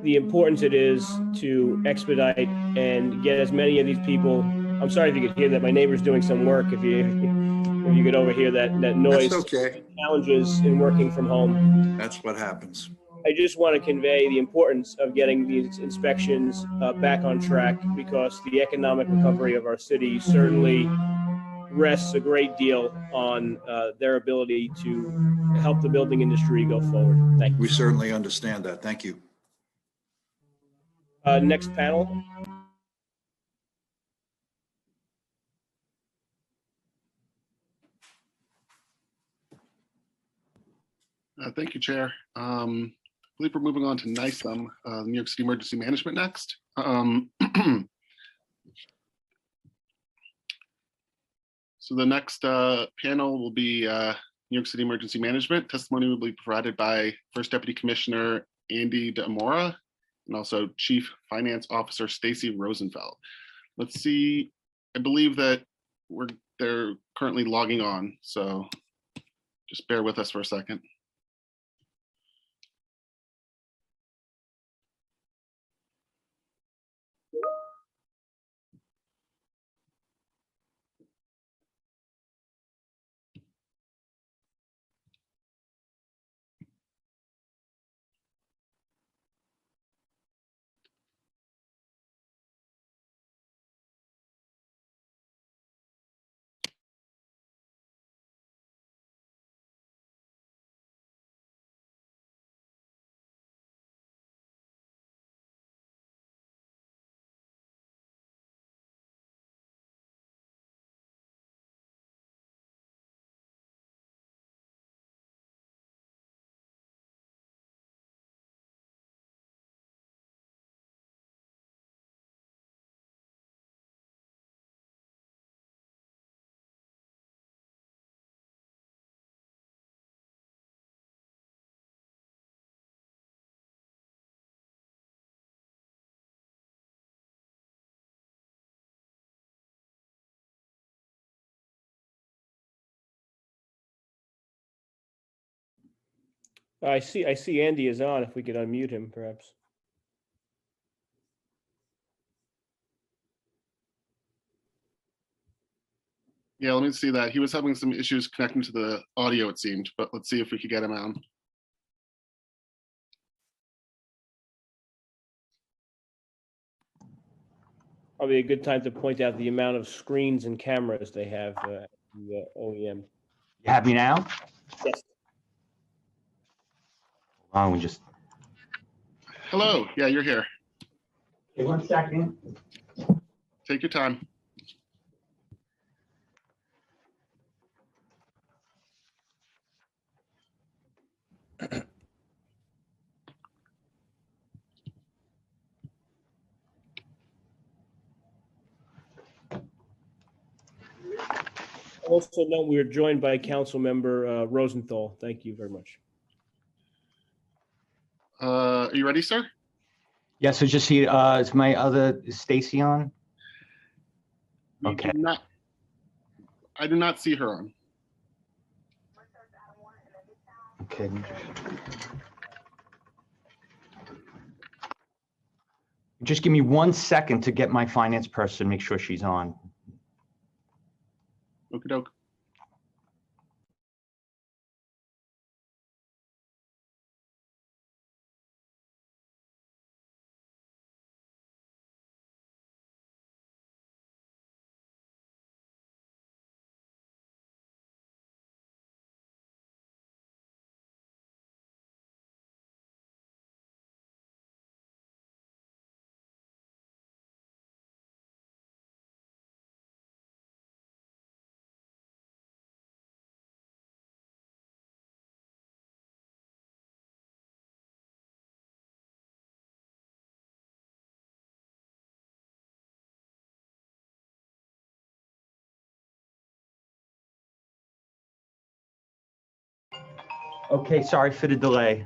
the importance it is to expedite and get as many of these people. I'm sorry if you could hear that. My neighbor's doing some work. If you could overhear that noise. That's okay. Challenges in working from home. That's what happens. I just want to convey the importance of getting these inspections back on track, because the economic recovery of our city certainly rests a great deal on their ability to help the building industry go forward. Thank you. We certainly understand that. Thank you. Next panel. Thank you, Chair. I believe we're moving on to Nycc, New York City Emergency Management next. So the next panel will be New York City Emergency Management. Testimony will be provided by First Deputy Commissioner Andy DeAmora and also Chief Finance Officer Stacy Rosenfeld. Let's see, I believe that they're currently logging on, so just bear with us for a second. I see Andy is on. If we could unmute him, perhaps. Yeah, let me see that. He was having some issues connecting to the audio, it seemed, but let's see if we could get him on. Probably a good time to point out the amount of screens and cameras they have at the OEM. You have me now? Yes. Hold on, we just. Hello. Yeah, you're here. Okay, 1 second. Take your time. Also note we are joined by Council Member Rosenthal. Thank you very much. Are you ready, sir? Yeah, so just see, is my other, is Stacy on? We Okay. do not, I do not see her on. Okay. Just give me 1 second to get my finance person, make sure she's on. Okie doke. Okay, sorry for the delay.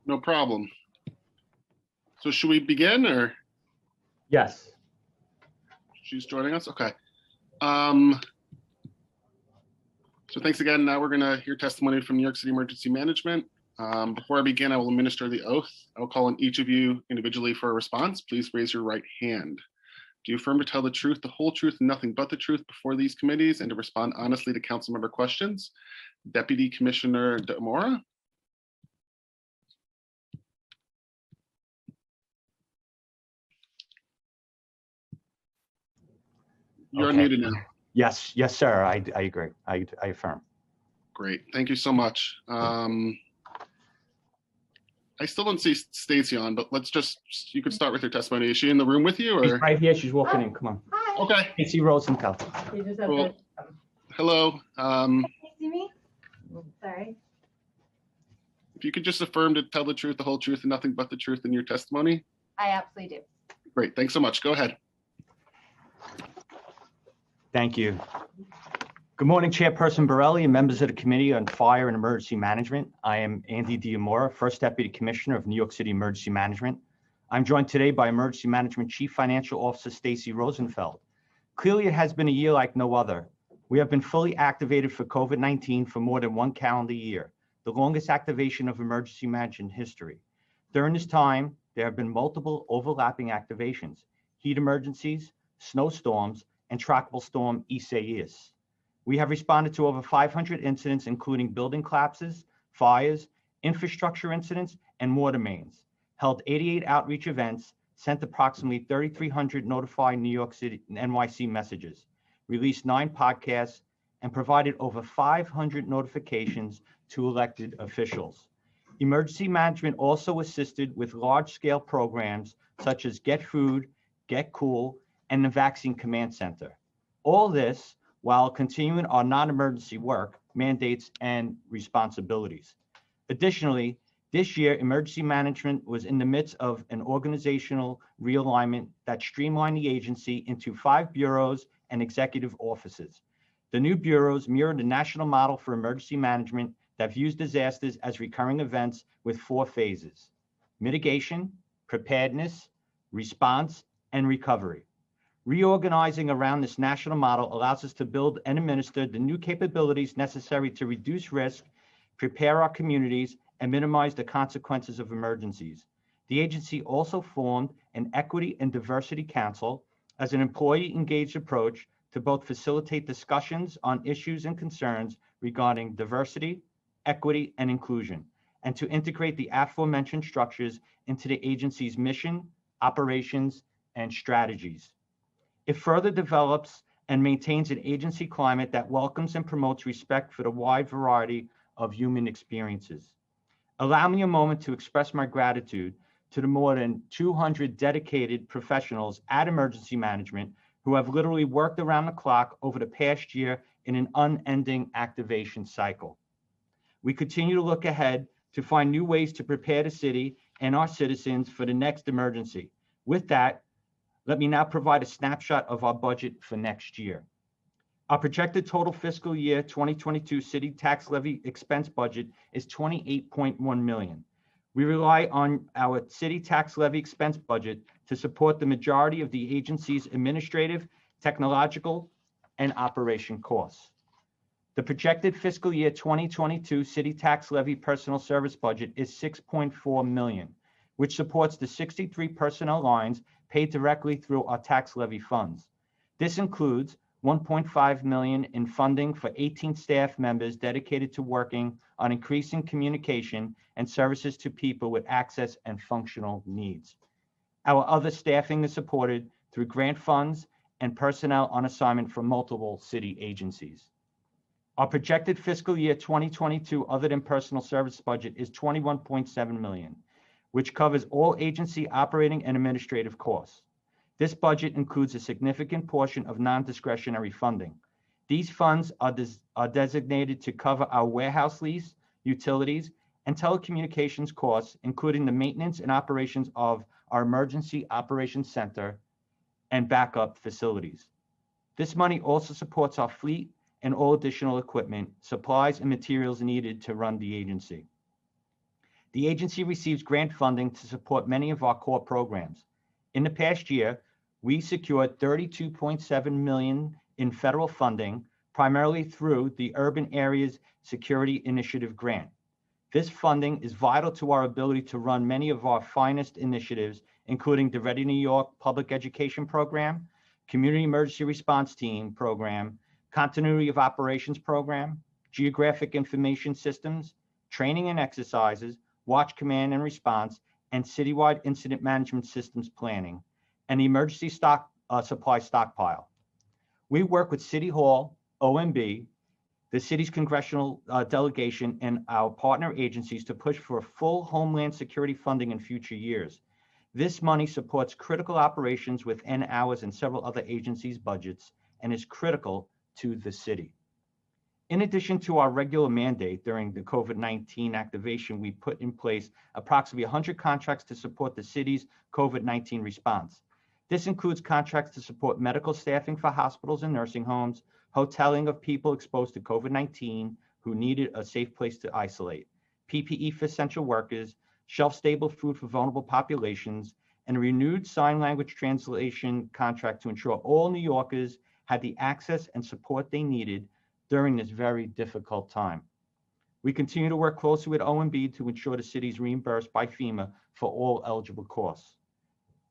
No problem. So should we begin or? Yes. She's joining us? Okay. So thanks again. Now we're gonna hear testimony from New York City Emergency Management. Before I begin, I will administer the oath. I will call on each of you individually for a response. Please raise your right hand. Do you affirm to tell the truth, the whole truth, and nothing but the truth before these committees and to respond honestly to council member questions? Deputy Commissioner Demora? You're Okay. unmuted now. Yes, yes, sir, I agree, I affirm. Great, thank you so much. I still don't see Stacy on, but let's just, you could start with your testimony. Is she in the room with you She's or? right here, she's walking in, come on. Okay. Stacy Rosenthal. Cool. Hello. Can you see me? Sorry. If you could just affirm to tell the truth, the whole truth, and nothing but the truth in your testimony. I absolutely do. Great, thanks so much. Go ahead. Thank you. Good morning, Chairperson Borelli and members of the Committee on Fire and Emergency Management. I am Andy Diamora, First Deputy Commissioner of New York City Emergency Management. I'm joined today by Emergency Management Chief Financial Officer Stacy Rosenfeld. Clearly, it has been a year like no other. We have been fully activated for COVID-19 for more than 1 calendar year, the longest activation of emergency management history. During this time, there have been multiple overlapping activations, heat emergencies, snowstorms, and tropical storm Isaias. We have responded to over 500 incidents, including building collapses, fires, infrastructure incidents, and water mains, held 88 outreach events, sent approximately 3,300 notified New York City and NYC messages, released 9 podcasts, and provided over 500 notifications to elected officials. Emergency management also assisted with large-scale programs such as Get Food, Get Cool, and the Vaccine Command Center. All this while continuing our non-emergency work, mandates, and responsibilities. Additionally, this year, emergency management was in the midst of an organizational realignment that streamlined the agency into 5 bureaus and executive offices. The new bureaus mirror the national model for emergency management that views disasters as recurring events with 4 phases: mitigation, preparedness, response, and recovery. Reorganizing around this national model allows us to build and administer the new capabilities necessary to reduce risk prepare our communities, and minimize the consequences of emergencies. The agency also formed an Equity and Diversity Council as an employee-engaged approach to both facilitate discussions on issues and concerns regarding diversity, equity, and inclusion, and to integrate the aforementioned structures into the agency's mission, operations, and strategies. It further develops and maintains an agency climate that welcomes and promotes respect for the wide variety of human experiences. Allow me a moment to express my gratitude to the more than 200 dedicated professionals at emergency management who have literally worked around the clock over the past year in an unending activation cycle. We continue to look ahead to find new ways to prepare the city and our citizens for the next emergency. With that, let me now provide a snapshot of our budget for next year. Our projected total fiscal year 2022 city tax levy expense budget is $28.1 million. We rely on our city tax levy expense budget to support the majority of the agency's administrative, technological, and operation costs. The projected fiscal year 2022 city tax levy personal service budget is $6.4 million, which supports the 63 personnel lines paid directly through our tax levy funds. This includes $1.5 million in funding for 18 staff members dedicated to working on increasing communication and services to people with access and functional needs. Our other staffing is supported through grant funds and personnel on assignment from multiple city agencies. Our projected fiscal year 2022 other than personal service budget is $21.7 million, which covers all agency operating and administrative costs. This budget includes a significant portion of non-discretionary funding. These funds are designated to cover our warehouse lease, utilities, and telecommunications costs, including the maintenance and operations of our Emergency Operations Center and backup facilities. This money also supports our fleet and all additional equipment, supplies, and materials needed to run the agency. The agency receives grant funding to support many of our core programs. In the past year, we secured $32.7 million in federal funding, primarily through the Urban Areas Security Initiative grant. This funding is vital to our ability to run many of our finest initiatives, including the Ready New York Public Education Program, Community Emergency Response Team Program, Continuity of Operations Program, Geographic Information Systems, Training and Exercises, Watch Command and Response, and Citywide Incident Management Systems Planning, and the Emergency Supply Stockpile. We work with City Hall, OMB, the city's congressional delegation, and our partner agencies to push for full Homeland Security funding in future years. This money supports critical operations within ours and several other agencies' budgets and is critical to the city. In addition to our regular mandate during the COVID-19 activation, we put in place approximately 100 contracts to support the city's COVID-19 response. This includes contracts to support medical staffing for hospitals and nursing homes, hoteling of people exposed to COVID-19 who needed a safe place to isolate, PPE for essential workers, shelf-stable food for vulnerable populations, and a renewed sign language translation contract to ensure all New Yorkers had the access and support they needed during this very difficult time. We continue to work closely with OMB to ensure the city is reimbursed by FEMA for all eligible costs.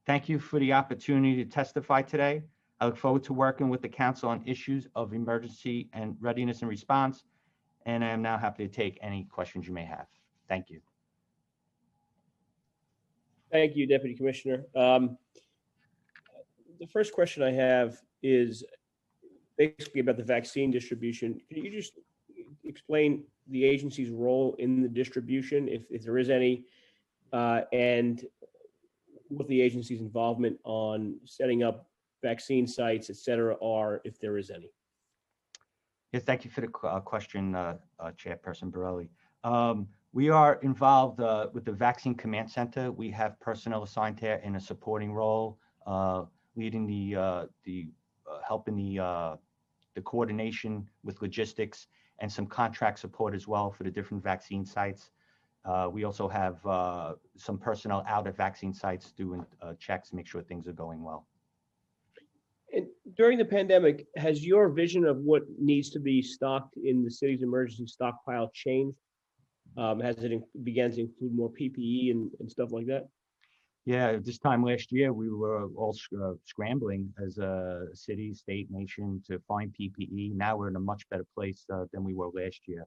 Thank you for the opportunity to testify today. I look forward to working with the council on issues of emergency and readiness and response, and I am now happy to take any questions you may have. Thank you. Thank you, Deputy Commissioner. The first question I have is basically about the vaccine distribution. Can you just explain the agency's role in the distribution, if there is any, and what the agency's involvement on setting up vaccine sites, et cetera, are, if there is any? Yeah, thank you for the question, Chairperson Borelli. We are involved with the Vaccine Command Center. We have personnel assigned there in a supporting role, leading helping the coordination with logistics and some contract support as well for the different vaccine sites. We also have some personnel out at vaccine sites doing checks to make sure things are going well. And during the pandemic, has your vision of what needs to be stocked in the city's emergency stockpile changed? Has it began to include more PPE and stuff like that? Yeah, this time last year, we were all scrambling as a city, state, nation to find PPE. Now we're in a much better place than we were last year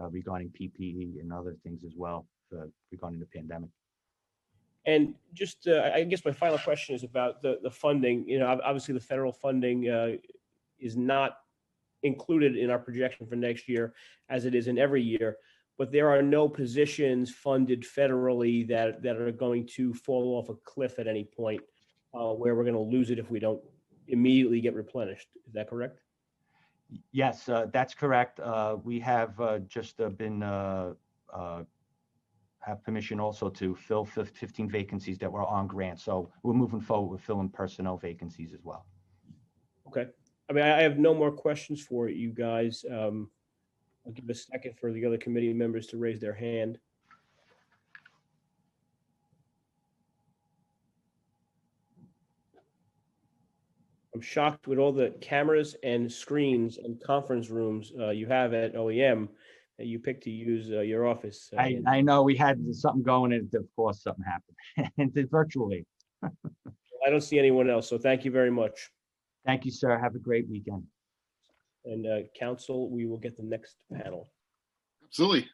regarding PPE and other things as well regarding the pandemic. And just, I guess my final question is about the funding. You know, obviously the federal funding is not included in our projection for next year as it is in every year, but there are no positions funded federally that are going to fall off a cliff at any point where we're going to lose it if we don't immediately get replenished. Is that correct? Yes, that's correct. We have just been have permission also to fill 15 vacancies that were on grant. So we're moving forward with filling personnel vacancies as well. Okay. I mean, I have no more questions for you guys. I'll give a second for the other committee members to raise their hand. I'm shocked with all the cameras and screens and conference rooms you have at OEM that you picked to use your office. I know we had something going and of course something happened and virtually. I don't see anyone else, so thank you very much. Thank you, sir. Have a great weekend. And council, we will get the next panel. Absolutely.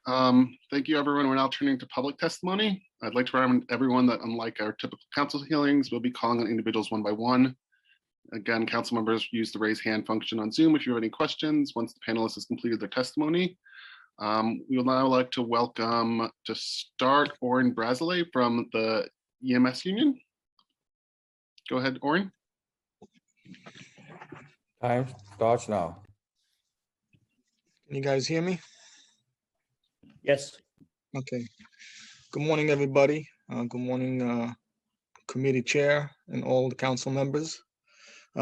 Thank you, everyone. We're now turning to public testimony. I'd like to remind everyone that unlike our typical council hearings, we'll be calling on individuals one by one. Again, council members use the raise hand function on Zoom if you have any questions once the panelist has completed their testimony. We would now like to welcome to start Oren Brazile from the EMS Union. Go ahead, Oren. Time starts now. Can you guys hear me? Yes. Okay. Good morning, everybody. Good morning, committee chair and all the council members.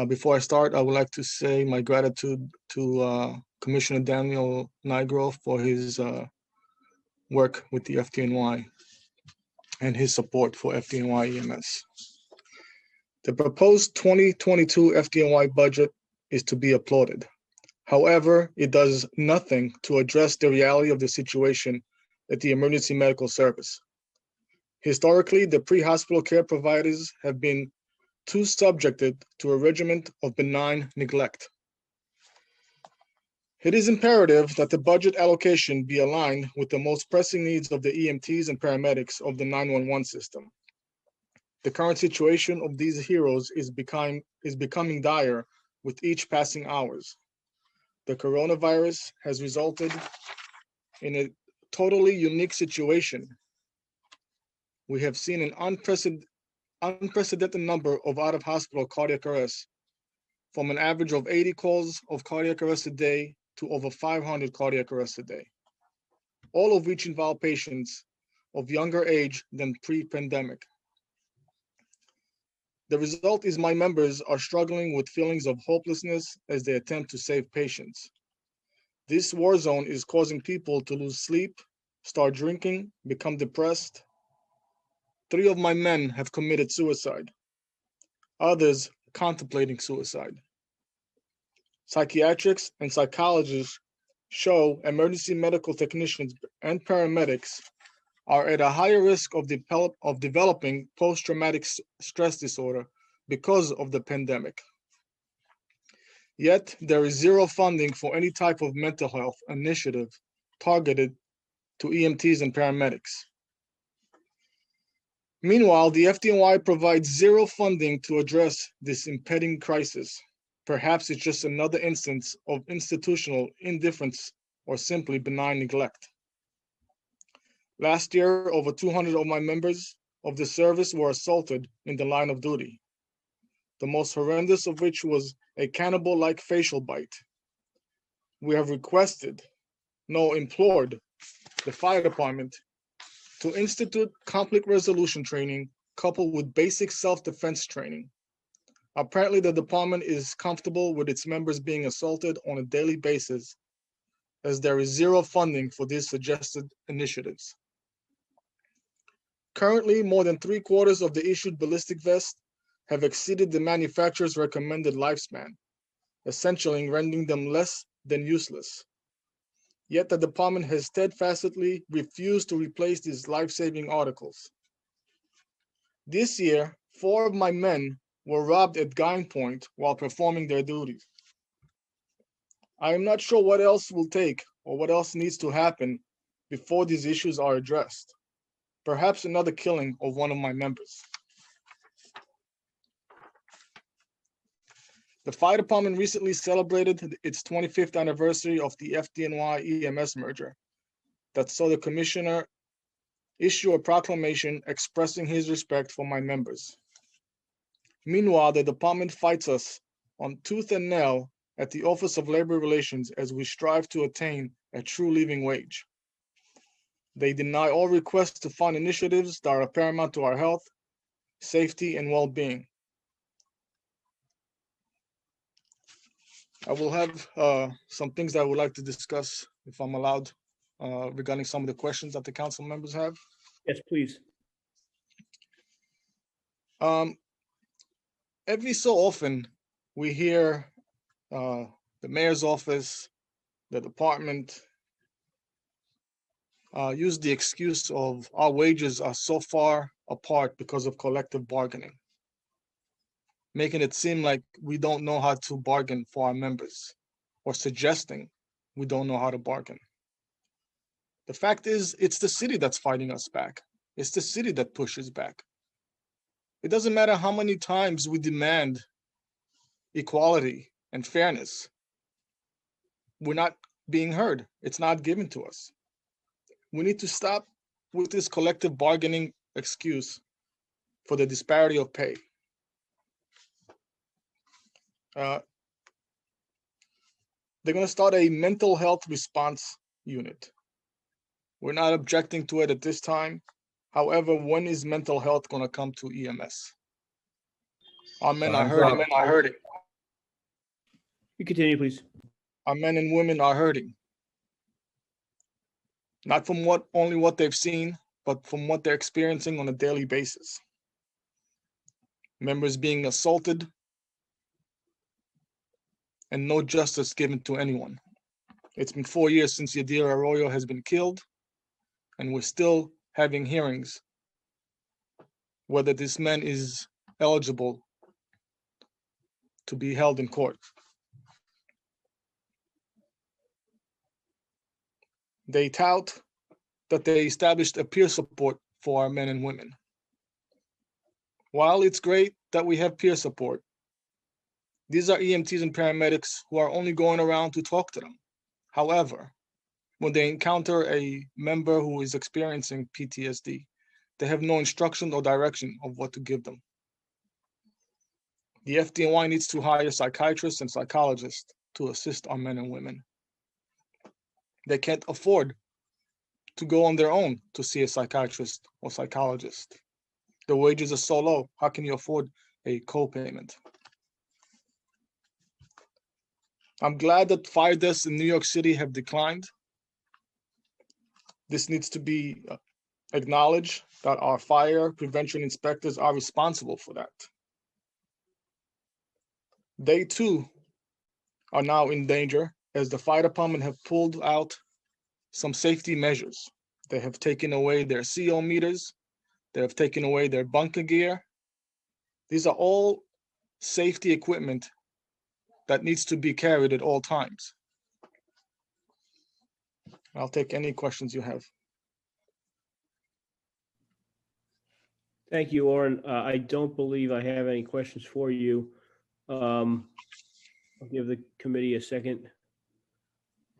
Before I start, I would like to say my gratitude to Commissioner Daniel Nigro for his work with the FDNY and his support for FDNY EMS. The proposed 2022 FDNY budget is to be applauded. However, it does nothing to address the reality of the situation at the emergency medical service. Historically, the pre-hospital care providers have been too subjected to a regimen of benign neglect. It is imperative that the budget allocation be aligned with the most pressing needs of the EMTs and paramedics of the 911 system. The current situation of these heroes is becoming dire with each passing hours. The coronavirus has resulted in a totally unique situation. We have seen an unprecedented number of out-of-hospital cardiac arrests, from an average of 80 calls of cardiac arrest a day to over 500 cardiac arrests a day, all of which involve patients of younger age than pre-pandemic. The result is my members are struggling with feelings of hopelessness as they attempt to save patients. This war zone is causing people to lose sleep, start drinking, become depressed. 3 of my men have committed suicide, others contemplating suicide. Psychiatrists and psychologists show emergency medical technicians and paramedics are at a higher risk of developing post-traumatic stress disorder because of the pandemic. Yet there is zero funding for any type of mental health initiative targeted to EMTs and paramedics. Meanwhile, the FDNY provides zero funding to address this impending crisis. Perhaps it's just another instance of institutional indifference or simply benign neglect. Last year, over 200 of my members of the service were assaulted in the line of duty, the most horrendous of which was a cannibal-like facial bite. We have implored the fire department to institute conflict resolution training coupled with basic self-defense training. Apparently, the department is comfortable with its members being assaulted on a daily basis, as there is zero funding for these suggested initiatives. Currently, more than 3/4 of the issued ballistic vests have exceeded the manufacturer's recommended lifespan, essentially rendering them less than useless. Yet the department has steadfastly refused to replace these life-saving articles. This year, 4 of my men were robbed at gunpoint while performing their duties. I am not sure what else will take or what else needs to happen before these issues are addressed. Perhaps another killing of one of my members. The fire department recently celebrated its 25th anniversary of the FDNY EMS merger that saw the commissioner issue a proclamation expressing his respect for my members. Meanwhile, the department fights us on tooth and nail at the Office of Labor Relations as we strive to attain a true living wage. They deny all requests to fund initiatives that are paramount to our health, safety, and well-being. I will have some things that I would like to discuss, if I'm allowed, regarding some of the questions that the council members have. Yes, please. Every so often, we hear the mayor's office, the department, use the excuse of our wages are so far apart because of collective bargaining, making it seem like we don't know how to bargain for our members, or suggesting we don't know how to bargain. The fact is, it's the city that's fighting us back. It's the city that pushes back. It doesn't matter how many times we demand equality and fairness. We're not being heard. It's not given to us. We need to stop with this collective bargaining excuse for the disparity of pay. They're going to start a mental health response unit. We're not objecting to it at this time. However, when is mental health going to come to EMS? Our men are hurting. You continue, please. Our men and women are hurting. Not from only what they've seen, but from what they're experiencing on a daily basis. Members being assaulted and no justice given to anyone. It's been 4 years since Yadira Arroyo has been killed, and we're still having hearings whether this man is eligible to be held in court. They tout that they established a peer support for our men and women. While it's great that we have peer support, these are EMTs and paramedics who are only going around to talk to them. However, when they encounter a member who is experiencing PTSD, they have no instruction or direction of what to give them. The FDNY needs to hire psychiatrists and psychologists to assist our men and women. They can't afford to go on their own to see a psychiatrist or psychologist. The wages are so low, how can you afford a co-payment? I'm glad that fire deaths in New York City have declined. This needs to be acknowledged that our fire prevention inspectors are responsible for that. They too are now in danger as the fire department have pulled out some safety measures. They have taken away their CO meters. They have taken away their bunker gear. These are all safety equipment that needs to be carried at all times. I'll take any questions you have. Thank you, Oren. I don't believe I have any questions for you. I'll give the committee a second.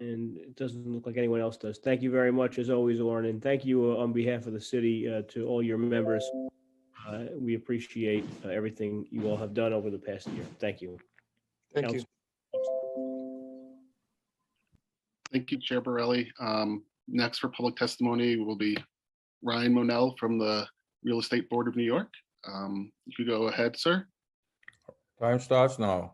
And it doesn't look like anyone else does. Thank you very much, as always, Oren. And thank you on behalf of the city to all your members. We appreciate everything you all have done over the past year. Thank you. Thank you. Thank you, Chair Borelli. Next for public testimony will be Ryan Monell from the Real Estate Board of New York. You could go ahead, sir. Time starts now.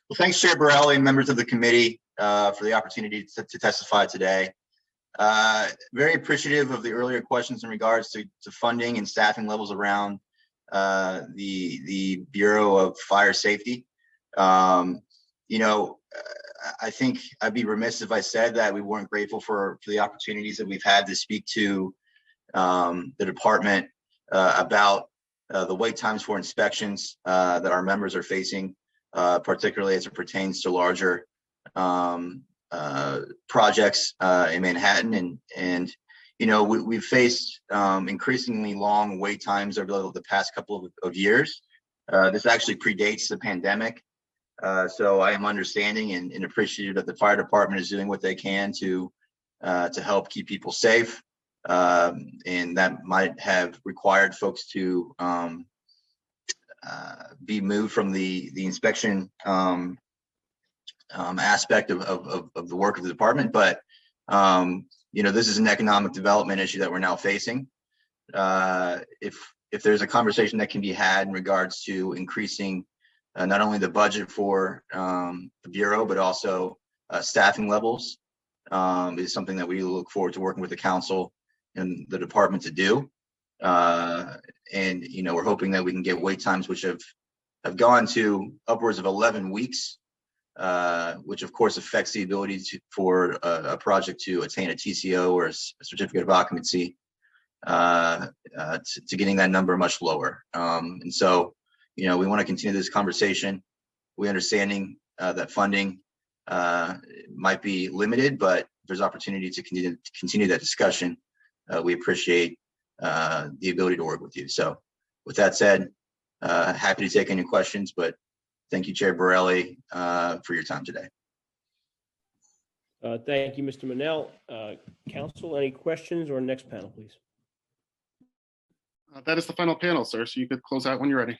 Well, thanks, Chair Borelli and members of the committee for the opportunity to testify today. Very appreciative of the earlier questions in regards to funding and staffing levels around the Bureau of Fire Safety. You know, I think I'd be remiss if I said that we weren't grateful for the opportunities that we've had to speak to the department about the wait times for inspections that our members are facing, particularly as it pertains to larger projects in Manhattan. And you know, we've faced increasingly long wait times over the past couple of years. This actually predates the pandemic. So I am understanding and appreciative that the fire department is doing what they can to help keep people safe. And that might have required folks to be moved from the inspection aspect of the work of the department. But you know, this is an economic development issue that we're now facing. If there's a conversation that can be had in regards to increasing not only the budget for the Bureau, but also staffing levels, is something that we look forward to working with the council and the department to do. And, you know, we're hoping that we can get wait times which have gone to upwards of 11 weeks, which of course affects the ability for a project to attain a TCO or a certificate of occupancy, to getting that number much lower. And so, you know, we want to continue this conversation. We understanding that funding might be limited, but if there's opportunity to continue that discussion, we appreciate the ability to work with you. So with that said, happy to take any questions, but thank you, Chair Borelli, for your time today. Thank you, Mr. Manel. Council, any questions, or next panel, please? That is the final panel, sir. So you could close out when you're ready.